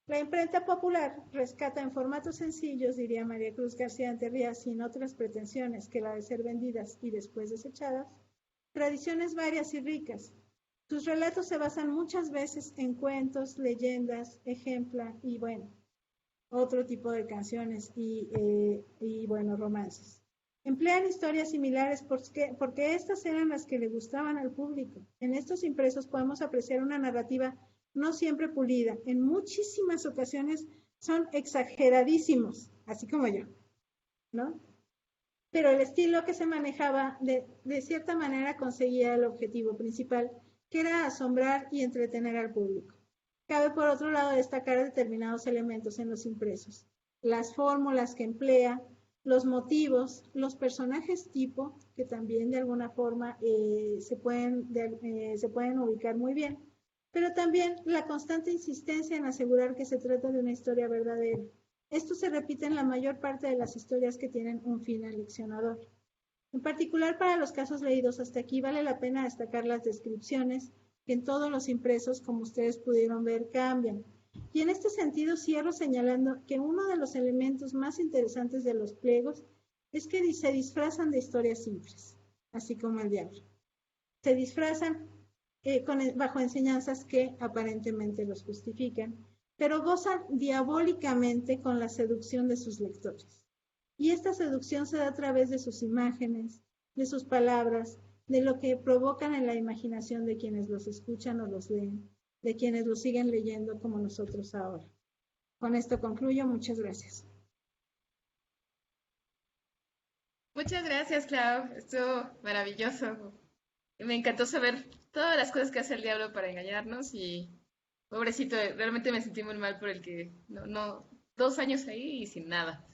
la imprenta popular rescata en formatos sencillos, diría María Cruz García Anterría, sin otras pretensiones que la de ser vendidas y después desechadas, tradiciones varias y ricas. Sus relatos se basan muchas veces en cuentos, leyendas, ejempla y bueno, otro tipo de canciones y bueno, romances. Emplean historias similares porque estas eran las que le gustaban al público. En estos impresos podemos apreciar una narrativa no siempre pulida. En muchísimas ocasiones son exageradísimos, así como yo, ¿no? Pero el estilo que se manejaba de cierta manera conseguía el objetivo principal, que era asombrar y entretener al público. Cabe por otro lado destacar determinados elementos en los impresos, las fórmulas que emplea, los motivos, los personajes tipo, que también de alguna forma se pueden ubicar muy bien, pero también la constante insistencia en asegurar que se trata de una historia verdadera. Esto se repite en la mayor parte de las historias que tienen un fin aleccionador. En particular para los casos leídos hasta aquí vale la pena destacar las descripciones que en todos los impresos, como ustedes pudieron ver, cambian. Y en este sentido cierro señalando que uno de los elementos más interesantes de los pliegos es que se disfrazan de historias simples, así como el diablo. Se disfrazan bajo enseñanzas que aparentemente los justifican, pero gozan diabólicamente con la seducción de sus lectores. Y esta seducción se da a través de sus imágenes, de sus palabras, de lo que provocan en la imaginación de quienes los escuchan o los leen, de quienes los siguen leyendo como nosotros ahora. Con esto concluyo. Muchas gracias. Muchas gracias, Clau. Estuvo maravilloso. Me encantó saber todas las cosas que hace el diablo para engañarnos y pobrecito, realmente me sentí muy mal por el que no 2 años ahí y sin nada.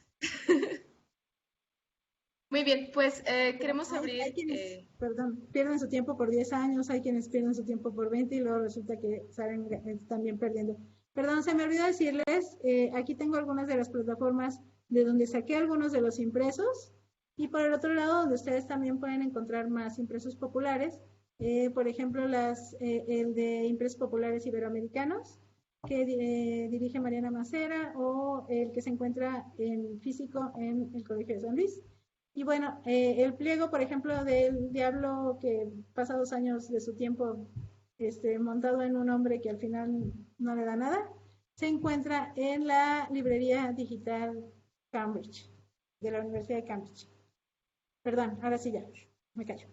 Muy bien, pues queremos abrir... Hay quienes, perdón, pierden su tiempo por 10 años, hay quienes pierden su tiempo por 20 y luego resulta que salen también perdiendo. Perdón, se me olvidó decirles, aquí tengo algunas de las plataformas de donde saqué algunos de los impresos y por el otro lado donde ustedes también pueden encontrar más impresos populares, por ejemplo el de impresos populares iberoamericanos que dirige Mariana Macera o el que se encuentra en físico en el Colegio de San Luis. Y bueno, el pliego, por ejemplo, del diablo que pasa 2 años de su tiempo montado en un hombre que al final no le da nada, se encuentra en la librería digital Cambridge. de la Universidad de Cambridge. Perdón, ahora sí ya, me callo.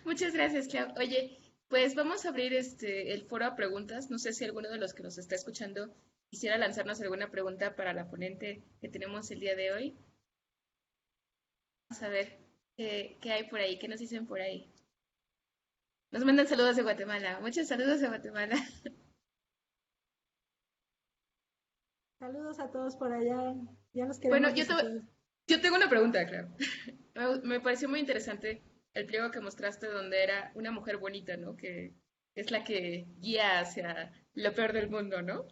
Muchas gracias, Clau. Oye, pues vamos a abrir el foro a preguntas. No sé si alguno de los que nos está escuchando quisiera lanzarnos alguna pregunta para la ponente que tenemos el día de hoy. Vamos a ver qué hay por ahí, qué nos dicen por ahí. Nos mandan saludos de Guatemala. Muchos saludos de Guatemala. Saludos a todos por allá. Ya los Bueno, queremos visitar. yo tengo una pregunta, Clau. Me pareció muy interesante el pliego que mostraste donde era una mujer bonita, ¿no? Que es la que guía hacia lo peor del mundo, ¿no?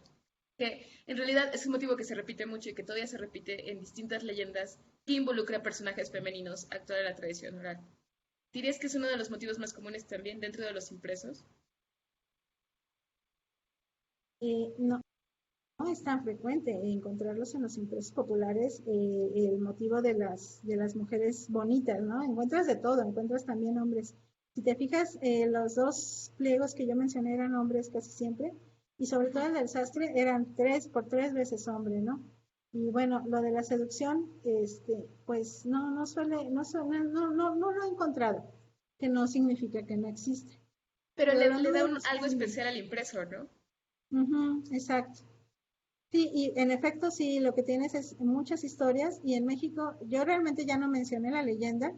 Que en realidad es un motivo que se repite mucho y que todavía se repite en distintas leyendas que involucra personajes femeninos actual en la tradición oral. ¿Dirías que es uno de los motivos más comunes también dentro de los impresos? No, no es tan frecuente encontrarlos en los impresos populares, el motivo de las mujeres bonitas, ¿no? Encuentras de todo, encuentras también hombres. Si te fijas, los dos pliegos que yo mencioné eran hombres casi siempre, y sobre todo el del sastre eran 3 veces hombre, ¿no? Y bueno, lo de la seducción, pues no suele, no lo he encontrado, que no significa que no existe. Pero Pero lo le da nuevo es algo que, especial al impreso, ¿no? exacto. Sí, y en efecto sí, lo que tienes es muchas historias y en México, yo realmente ya no mencioné la leyenda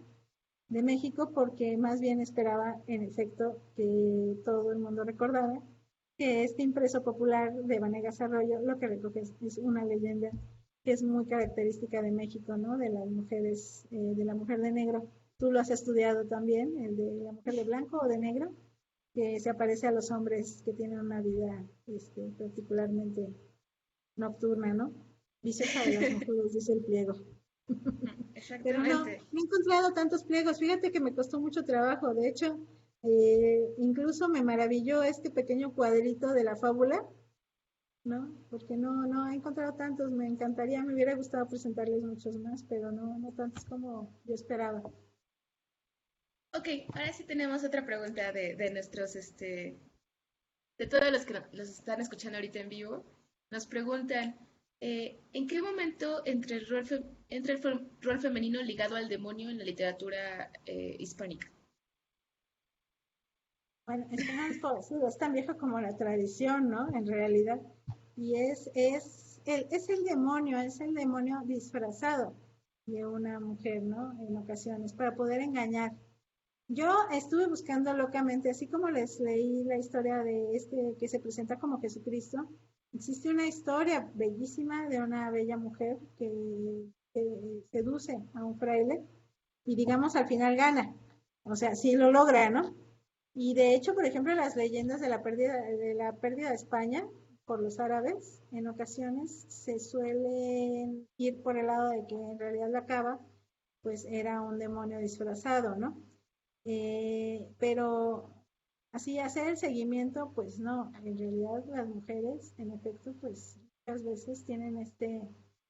de México porque más bien esperaba en efecto que todo el mundo recordara que este impreso popular de Vanegas Arroyo lo que recoge es una leyenda que es muy característica de México, ¿no? De las mujeres, de la mujer de negro. Tú lo has estudiado también, el de la mujer de blanco o de negro, que se aparece a los hombres que tienen una vida particularmente nocturna, ¿no? Viciosa de las mujeres, dice el pliego. Pero no Exactamente. he encontrado tantos pliegos. Fíjate que me costó mucho trabajo. De hecho, incluso me maravilló este pequeño cuadrito de la fábula, ¿no? Porque no he encontrado tantos. Me encantaría, me hubiera gustado presentarles muchos más, pero no tantos como yo esperaba. Ok, ahora sí tenemos otra pregunta de nuestros, de todos los que los están escuchando ahorita en vivo. Nos preguntan, ¿en qué momento entra el rol femenino ligado al demonio en la literatura hispánica? Bueno, es que no es conocido, es tan viejo como la tradición, ¿no? En realidad. Y es el demonio disfrazado de una mujer, ¿no? En ocasiones, para poder engañar. Yo estuve buscando locamente, así como les leí la historia de este que se presenta como Jesucristo, existe una historia bellísima de una bella mujer que seduce a un fraile y digamos al final gana. O sea, sí lo logra, ¿no? Y de hecho, por ejemplo, las leyendas de la pérdida de España por los árabes, en ocasiones se suelen ir por el lado de que en realidad la cava, pues era un demonio disfrazado, ¿no? Pero así hacer el seguimiento, pues no, en realidad las mujeres, en efecto, pues muchas veces tienen este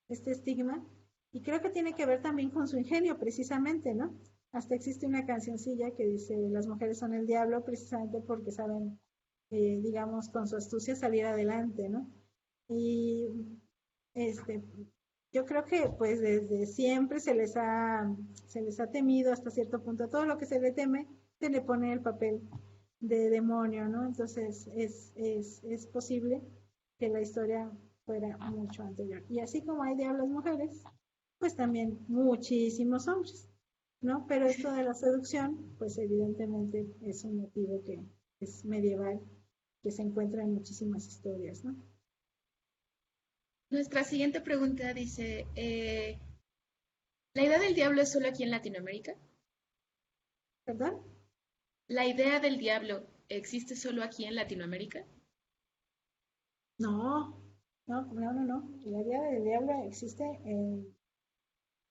estigma y creo que tiene que ver también con su ingenio, precisamente, ¿no? Hasta existe una cancioncilla que dice, las mujeres son el diablo precisamente porque saben, digamos, con su astucia salir adelante, ¿no? Y este, yo creo que pues desde siempre se les ha temido hasta cierto punto. Todo lo que se le teme, se le pone el papel de demonio, ¿no? Entonces es posible que la historia fuera mucho anterior. Y así como hay diablos mujeres, pues también muchísimos hombres, ¿no? Pero esto de la seducción, pues evidentemente es un motivo que es medieval, que se encuentra en muchísimas historias, ¿no? Nuestra siguiente pregunta dice, ¿la idea del diablo es solo aquí en Latinoamérica? ¿Verdad? ¿La idea del diablo existe solo aquí en Latinoamérica? No. La idea del diablo existe en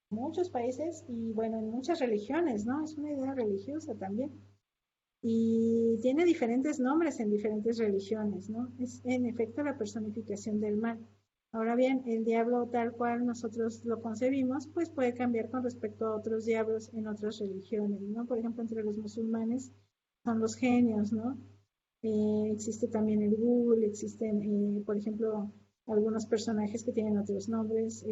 muchos países y bueno, en muchas religiones, ¿no? Es una idea religiosa también. Y tiene diferentes nombres en diferentes religiones, ¿no? Es en efecto la personificación del mal. Ahora bien, el diablo tal cual nosotros lo concebimos, pues puede cambiar con respecto a otros diablos en otras religiones, ¿no? Por ejemplo, entre los musulmanes son los genios, ¿no? Existe también el ghoul, existen, por ejemplo, algunos personajes que tienen otros nombres,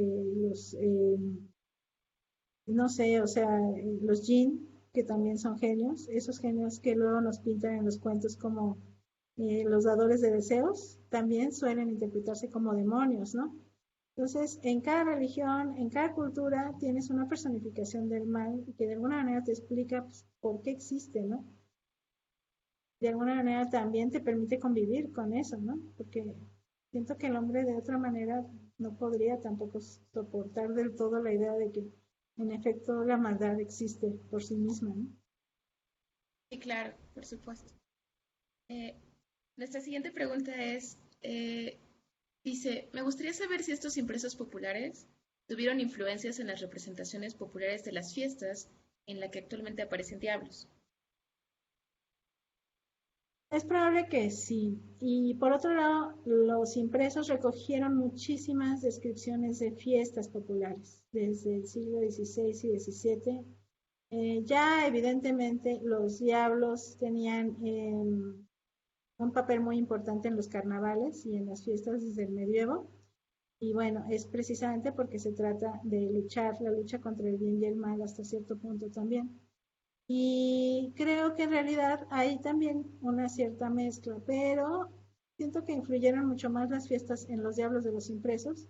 no sé, o sea, los Jin, que también son genios, esos genios que luego nos pintan en los cuentos como los dadores de deseos, también suelen interpretarse como demonios, ¿no? Entonces, en cada religión, en cada cultura, tienes una personificación del mal y que de alguna manera te explica pues, por qué existe, ¿no? De alguna manera también te permite convivir con eso, ¿no? Porque siento que el hombre de otra manera no podría tampoco soportar del todo la idea de que en efecto la maldad existe por sí misma, ¿no? Sí, claro, por supuesto. Eh, Nuestra siguiente pregunta es, dice, me gustaría saber si estos impresos populares tuvieron influencias en las representaciones populares de las fiestas en la que actualmente aparecen diablos. Es probable que sí. Y por otro lado, los impresos recogieron muchísimas descripciones de fiestas populares desde el siglo XVI y XVII. Ya evidentemente los diablos tenían un papel muy importante en los carnavales y en las fiestas desde el medievo. Y bueno, es precisamente porque se trata de luchar, la lucha contra el bien y el mal hasta cierto punto también. Y creo que en realidad hay también una cierta mezcla, pero siento que influyeron mucho más las fiestas en los diablos de los impresos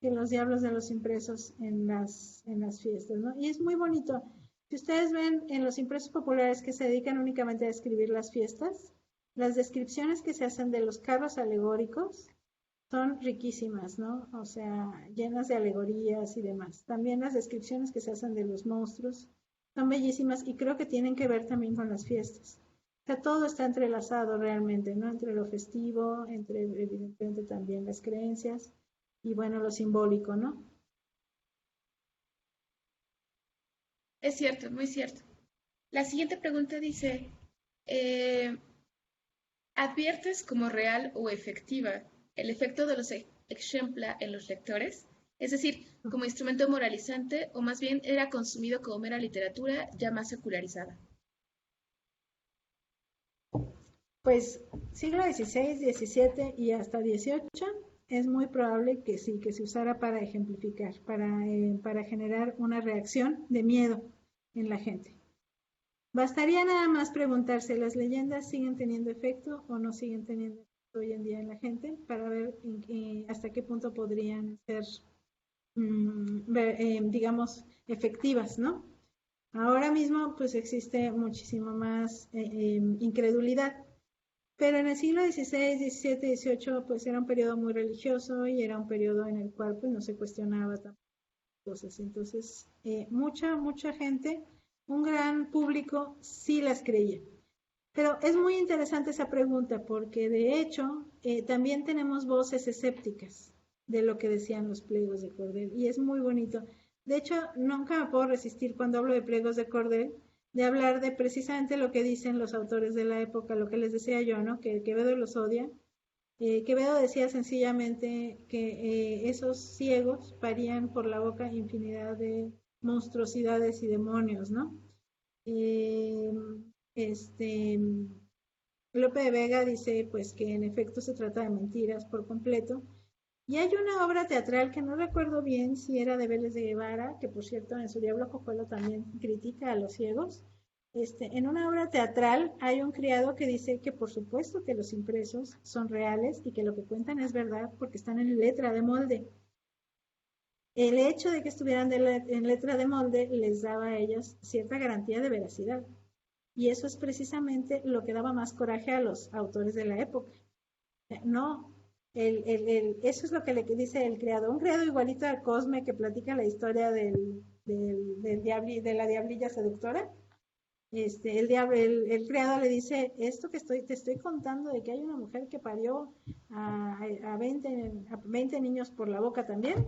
que los diablos de los impresos en las fiestas, ¿no? Y es muy bonito. Si ustedes ven en los impresos populares que se dedican únicamente a describir las fiestas, las descripciones que se hacen de los carros alegóricos son riquísimas, ¿no? O sea, llenas de alegorías y demás. También las descripciones que se hacen de los monstruos son bellísimas y creo que tienen que ver también con las fiestas. O sea, todo está entrelazado realmente, ¿no? Entre lo festivo, entre evidentemente también las creencias y bueno, lo simbólico, ¿no? Es cierto, muy cierto. La siguiente pregunta dice, eh, ¿adviertes como real o efectiva el efecto de los ejempla en los lectores? Es decir, como instrumento moralizante o más bien era consumido como mera literatura ya más secularizada. Pues siglo XVI, XVII y hasta XVIII es muy probable que sí, que se usara para ejemplificar, para generar una reacción de miedo en la gente. Bastaría nada más preguntarse, ¿las leyendas siguen teniendo efecto o no siguen teniendo efecto hoy en día en la gente? Para ver hasta qué punto podrían ser, digamos, efectivas, ¿no? Ahora mismo pues existe muchísimo más incredulidad, pero en el siglo XVI, XVII, XVIII pues era un periodo muy religioso y era un periodo en el cual pues no se cuestionaba tantas cosas. Entonces, mucha gente, un gran público sí las creía. Pero es muy interesante esa pregunta porque de hecho también tenemos voces escépticas de lo que decían los pliegos de Cordel y es muy bonito. De hecho, nunca me puedo resistir cuando hablo de pliegos de Cordel de hablar de precisamente lo que dicen los autores de la época, lo que les decía yo, ¿no? Que Quevedo los odia. Quevedo decía sencillamente que esos ciegos parían por la boca infinidad de monstruosidades y demonios, ¿no? Eh, este, Lope de Vega dice pues que en efecto se trata de mentiras por completo. Y hay una obra teatral que no recuerdo bien si era de Vélez de Guevara, que por cierto en su Diablo Cojuelo también critica a los ciegos. En una obra teatral hay un criado que dice que por supuesto que los impresos son reales y que lo que cuentan es verdad porque están en letra de molde. El hecho de que estuvieran en letra de molde les daba a ellos cierta garantía de veracidad. Y eso es precisamente lo que daba más coraje a los autores de la época. No, eso es lo que le dice el criado. Un criado igualito a Cosme que platica la historia de la diablilla seductora. El criado le dice, esto que te estoy contando de que hay una mujer que parió a 20 niños por la boca también,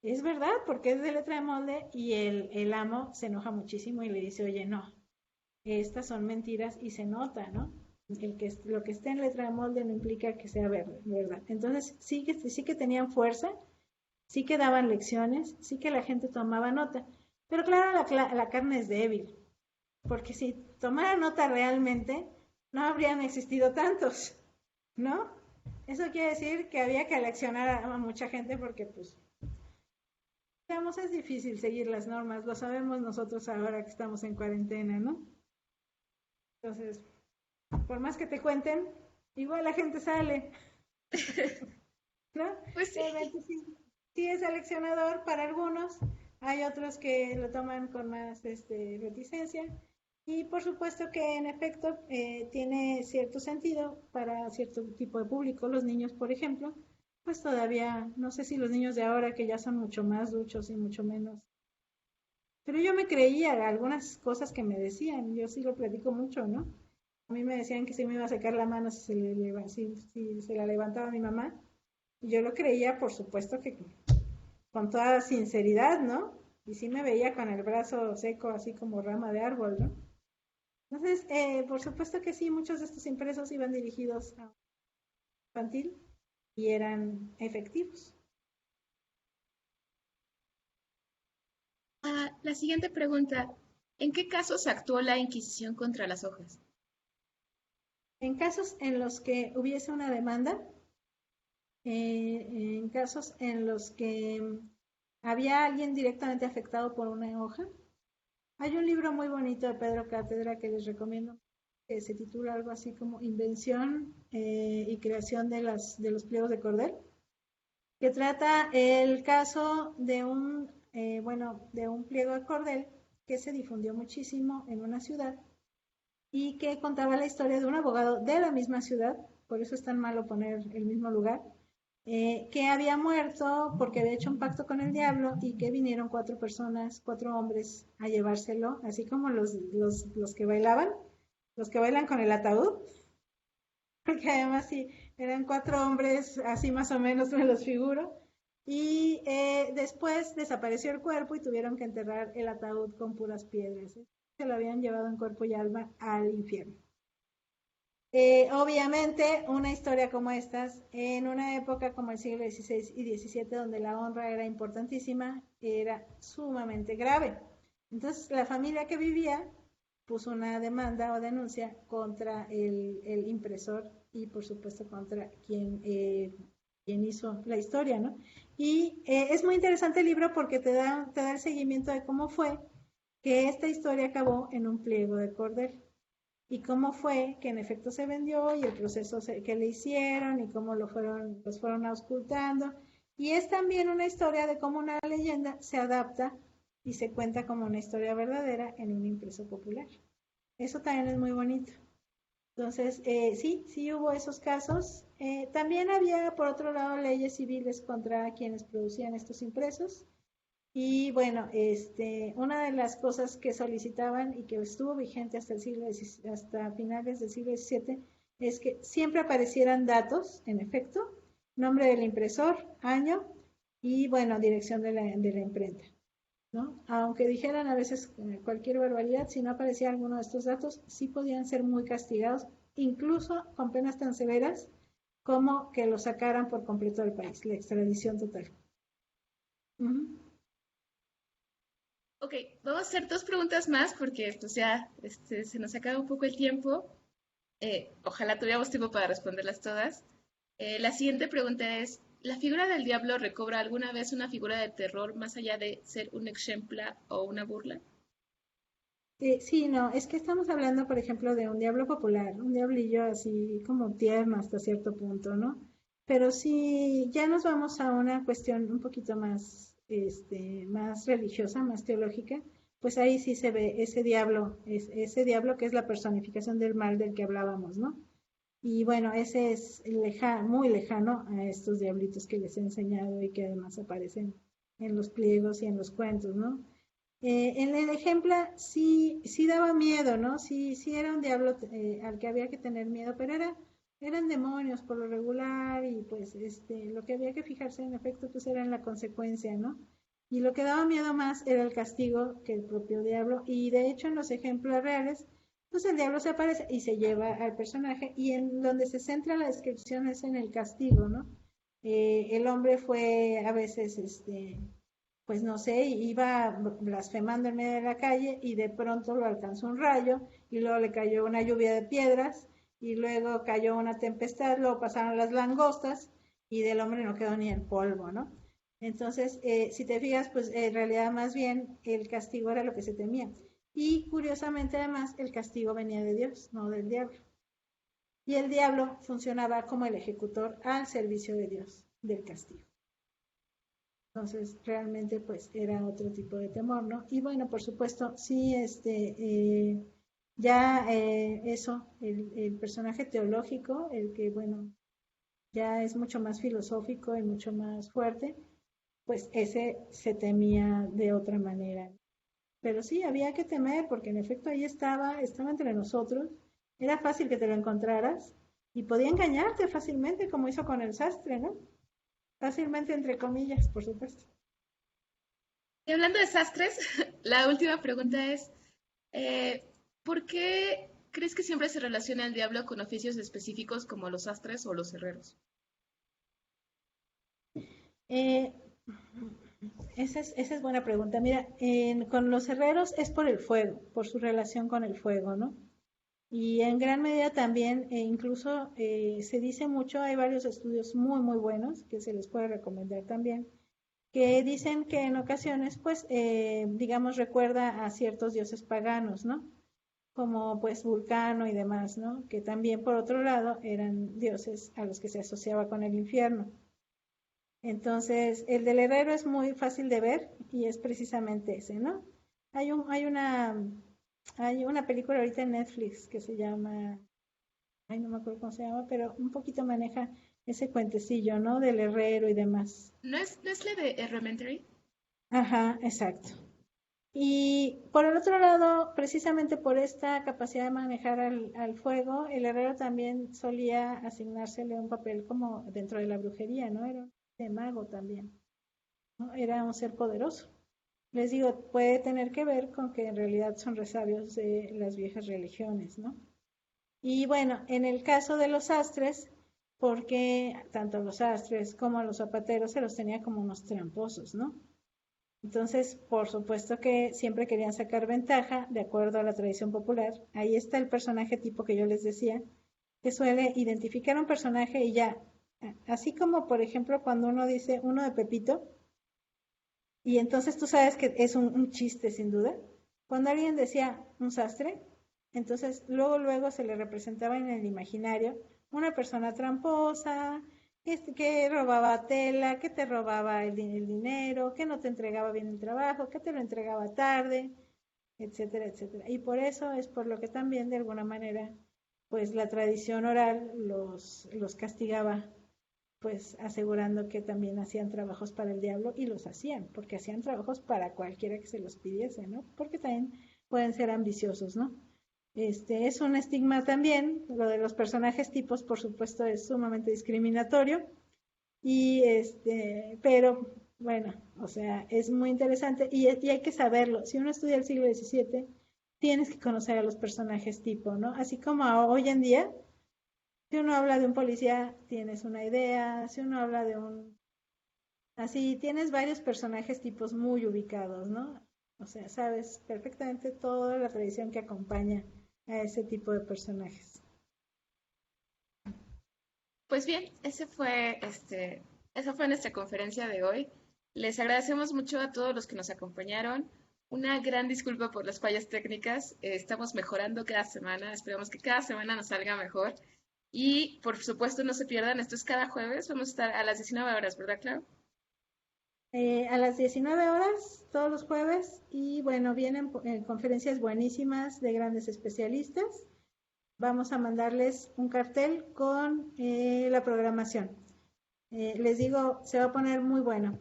es verdad, porque es de letra de molde y el amo se enoja muchísimo y le dice, oye, no, estas son mentiras y se nota, ¿no? Lo que esté en letra de molde no implica que sea verdad. Entonces sí que tenían fuerza, sí que daban lecciones, sí que la gente tomaba nota, pero claro, la carne es débil, porque si tomara nota realmente, no habrían existido tantos, ¿no? Eso quiere decir que había que aleccionar a mucha gente porque, pues, digamos, es difícil seguir las normas, lo sabemos nosotros ahora que estamos en cuarentena, ¿no? Entonces, por más que te cuenten, igual la gente sale, ¿no? Pues sí. Realmente sí, sí es aleccionador para algunos, hay otros que lo toman con más reticencia, y por supuesto que en efecto tiene cierto sentido para cierto tipo de público, los niños, por ejemplo, pues todavía, no sé si los niños de ahora que ya son mucho más duchos y mucho menos, pero yo me creía algunas cosas que me decían, yo sí lo platico mucho, ¿no? A mí me decían que se me iba a secar la mano si se la levantaba mi mamá, y yo lo creía, por supuesto que con toda sinceridad, ¿no? Y sí me veía con el brazo seco, así como rama de árbol, ¿no? Entonces, por supuesto que sí, muchos de estos impresos iban dirigidos a infantil y eran efectivos. La siguiente pregunta. ¿En qué casos actuó la Inquisición contra las hojas? En casos en los que hubiese una demanda, en casos en los que había alguien directamente afectado por una hoja, hay un libro muy bonito de Pedro Cátedra que les recomiendo, que se titula algo así como Invención y creación de los pliegos de cordel, que trata el caso de de un pliego de cordel que se difundió muchísimo en una ciudad y que contaba la historia de un abogado de la misma ciudad, por eso es tan malo poner el mismo lugar, que había muerto porque había hecho un pacto con el diablo y que vinieron cuatro personas, cuatro hombres a llevárselo, así como los que bailaban, los que bailan con el ataúd, porque además sí, eran cuatro hombres, así más o menos me los figuro, y después desapareció el cuerpo y tuvieron que enterrar el ataúd con puras piedras. Se lo habían llevado en cuerpo y alma al infierno. Obviamente, una historia como estas, en una época como el siglo XVI y XVII, donde la honra era importantísima, era sumamente grave. Entonces, la familia que vivía puso una demanda o denuncia contra el impresor y, por supuesto, contra quien hizo la historia, ¿no? Y es muy interesante el libro porque te da el seguimiento de cómo fue que esta historia acabó en un pliego de cordel y cómo fue que en efecto se vendió y el proceso que le hicieron y cómo los fueron auscultando. Y es también una historia de cómo una leyenda se adapta y se cuenta como una historia verdadera en un impreso popular. Eso también es muy bonito. Entonces, sí hubo esos casos. También había, por otro lado, leyes civiles contra quienes producían estos impresos. Y bueno, una de las cosas que solicitaban y que estuvo vigente hasta finales del siglo XVII es que siempre aparecieran datos, en efecto, nombre del impresor, año y bueno, dirección de la imprenta, ¿no? Aunque dijeran a veces cualquier barbaridad, si no aparecía alguno de estos datos, sí podían ser muy castigados, incluso con penas tan severas como que lo sacaran por completo del país, la extradición total. Ok, vamos a hacer dos preguntas más porque pues ya se nos acaba un poco el tiempo. Ojalá tuviéramos tiempo para responderlas todas. La siguiente pregunta es, ¿la figura del diablo recobra alguna vez una figura de terror más allá de ser un ejemplo o una burla? Sí, no, es que estamos hablando, por ejemplo, de un diablo popular, un diablillo así como tierno hasta cierto punto, ¿no? Pero si ya nos vamos a una cuestión un poquito más, más religiosa, más teológica, pues ahí sí se ve ese diablo que es la personificación del mal del que hablábamos, ¿no? Y bueno, ese es muy lejano a estos diablitos que les he enseñado y que además aparecen en los pliegos y en los cuentos, ¿no? En el ejemplo sí daba miedo, ¿no? Sí era un diablo al que había que tener miedo, pero eran demonios por lo regular y pues lo que había que fijarse en efecto pues era en la consecuencia, ¿no? Y lo que daba miedo más era el castigo que el propio diablo y de hecho en los ejemplos reales pues el diablo se aparece y se lleva al personaje y en donde se centra la descripción es en el castigo, ¿no? El hombre fue a veces pues no sé, iba blasfemando en medio de la calle y de pronto lo alcanzó un rayo y luego le cayó una lluvia de piedras y luego cayó una tempestad, luego pasaron las langostas y del hombre no quedó ni el polvo, ¿no? Entonces, si te fijas, pues en realidad más bien el castigo era lo que se temía. Y curiosamente además el castigo venía de Dios, no del diablo. Y el diablo funcionaba como el ejecutor al servicio de Dios, del castigo. Entonces, realmente, pues, era otro tipo de temor, ¿no? Y bueno, por supuesto, sí, eso, el personaje teológico, el que, bueno, ya es mucho más filosófico y mucho más fuerte, pues ese se temía de otra manera. Pero sí, había que temer, porque en efecto ahí estaba entre nosotros, era fácil que te lo encontraras y podía engañarte fácilmente, como hizo con el sastre, ¿no? Fácilmente, entre comillas, por supuesto. Y hablando de sastres, la última pregunta es, eh, ¿por qué crees que siempre se relaciona el diablo con oficios específicos como los sastres o los herreros? Eh, esa es buena pregunta. Mira, con los herreros es por el fuego, por su relación con el fuego, ¿no? Y en gran medida también, incluso se dice mucho, hay varios estudios muy, muy buenos que se les puede recomendar también, que dicen que en ocasiones, pues, digamos, recuerda a ciertos dioses paganos, ¿no? Como pues Vulcano y demás, ¿no? Que también, por otro lado, eran dioses a los que se asociaba con el infierno. Entonces, el del herrero es muy fácil de ver y es precisamente ese, ¿no? Hay un, hay una, hay una película ahorita en Netflix que se llama, ay, no me acuerdo cómo se llama, pero un poquito maneja ese cuentecillo, ¿no? Del herrero y demás. ¿No es la de Elementary? Ajá, exacto. Y por el otro lado, precisamente por esta capacidad de manejar al fuego, el herrero también solía asignársele un papel como dentro de la brujería, ¿no? Era de mago también, ¿no? Era un ser poderoso. Les digo, puede tener que ver con que en realidad son resabios de las viejas religiones, ¿no? Y bueno, en el caso de los sastres, porque tanto los sastres como los zapateros se los tenía como unos tramposos, ¿no? Entonces, por supuesto que siempre querían sacar ventaja, de acuerdo a la tradición popular. Ahí está el personaje tipo que yo les decía, que suele identificar un personaje y ya, así como por ejemplo cuando uno dice uno de Pepito, y entonces tú sabes que es un chiste sin duda. Cuando alguien decía un sastre, entonces luego se le representaba en el imaginario una persona tramposa, que robaba tela, que te robaba el dinero, que no te entregaba bien el trabajo, que te lo entregaba tarde, etcétera, etcétera. Y por eso es por lo que también de alguna manera, pues la tradición oral los castigaba, pues asegurando que también hacían trabajos para el diablo y los hacían, porque hacían trabajos para cualquiera que se los pidiese, ¿no? Porque también pueden ser ambiciosos, ¿no? Es un estigma también, lo de los personajes tipos, por supuesto, es sumamente discriminatorio, y pero bueno, o sea, es muy interesante y hay que saberlo. Si uno estudia el siglo XVII, tienes que conocer a los personajes tipo, ¿no? Así como hoy en día, si uno habla de un policía, tienes una idea, si uno habla de un... Así, tienes varios personajes tipos muy ubicados, ¿no? O sea, sabes perfectamente toda la tradición que acompaña a ese tipo de personajes. Pues bien, esa fue nuestra conferencia de hoy. Les agradecemos mucho a todos los que nos acompañaron. Una gran disculpa por las fallas técnicas. Estamos mejorando cada semana. Esperamos que cada semana nos salga mejor. Y por supuesto, no se pierdan. Esto es cada jueves. Vamos a estar a las 19 horas, ¿verdad, Clau? A las 19 horas, todos los jueves, y bueno, vienen conferencias buenísimas de grandes especialistas. Vamos a mandarles un cartel con la programación. Les digo, se va a poner muy bueno.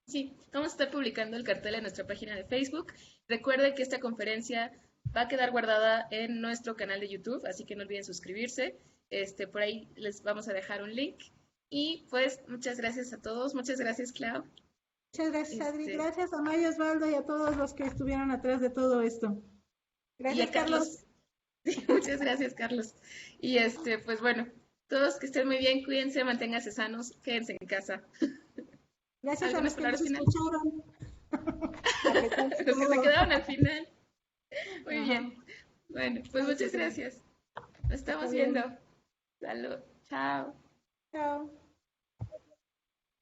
Sí, vamos a estar publicando el cartel en nuestra página de Facebook. Recuerden que esta conferencia va a quedar guardada en nuestro canal de YouTube, así que no olviden suscribirse. Por ahí les vamos a dejar un link. Y pues muchas gracias a todos. Muchas gracias, Clau. Muchas gracias, Adri. Gracias a Mayo Osvaldo y a todos los que estuvieron atrás de todo esto. Gracias, y a Carlos. Muchas gracias, Carlos. Y pues bueno, todos que estén muy bien, cuídense, manténganse sanos, quédense en casa. Gracias a los que nos final? escucharon. Los que se quedaron al final. Muy Ajá. bien. Bueno, pues muchas gracias. Nos estamos Está bien. viendo. Salud. Chao. Chao.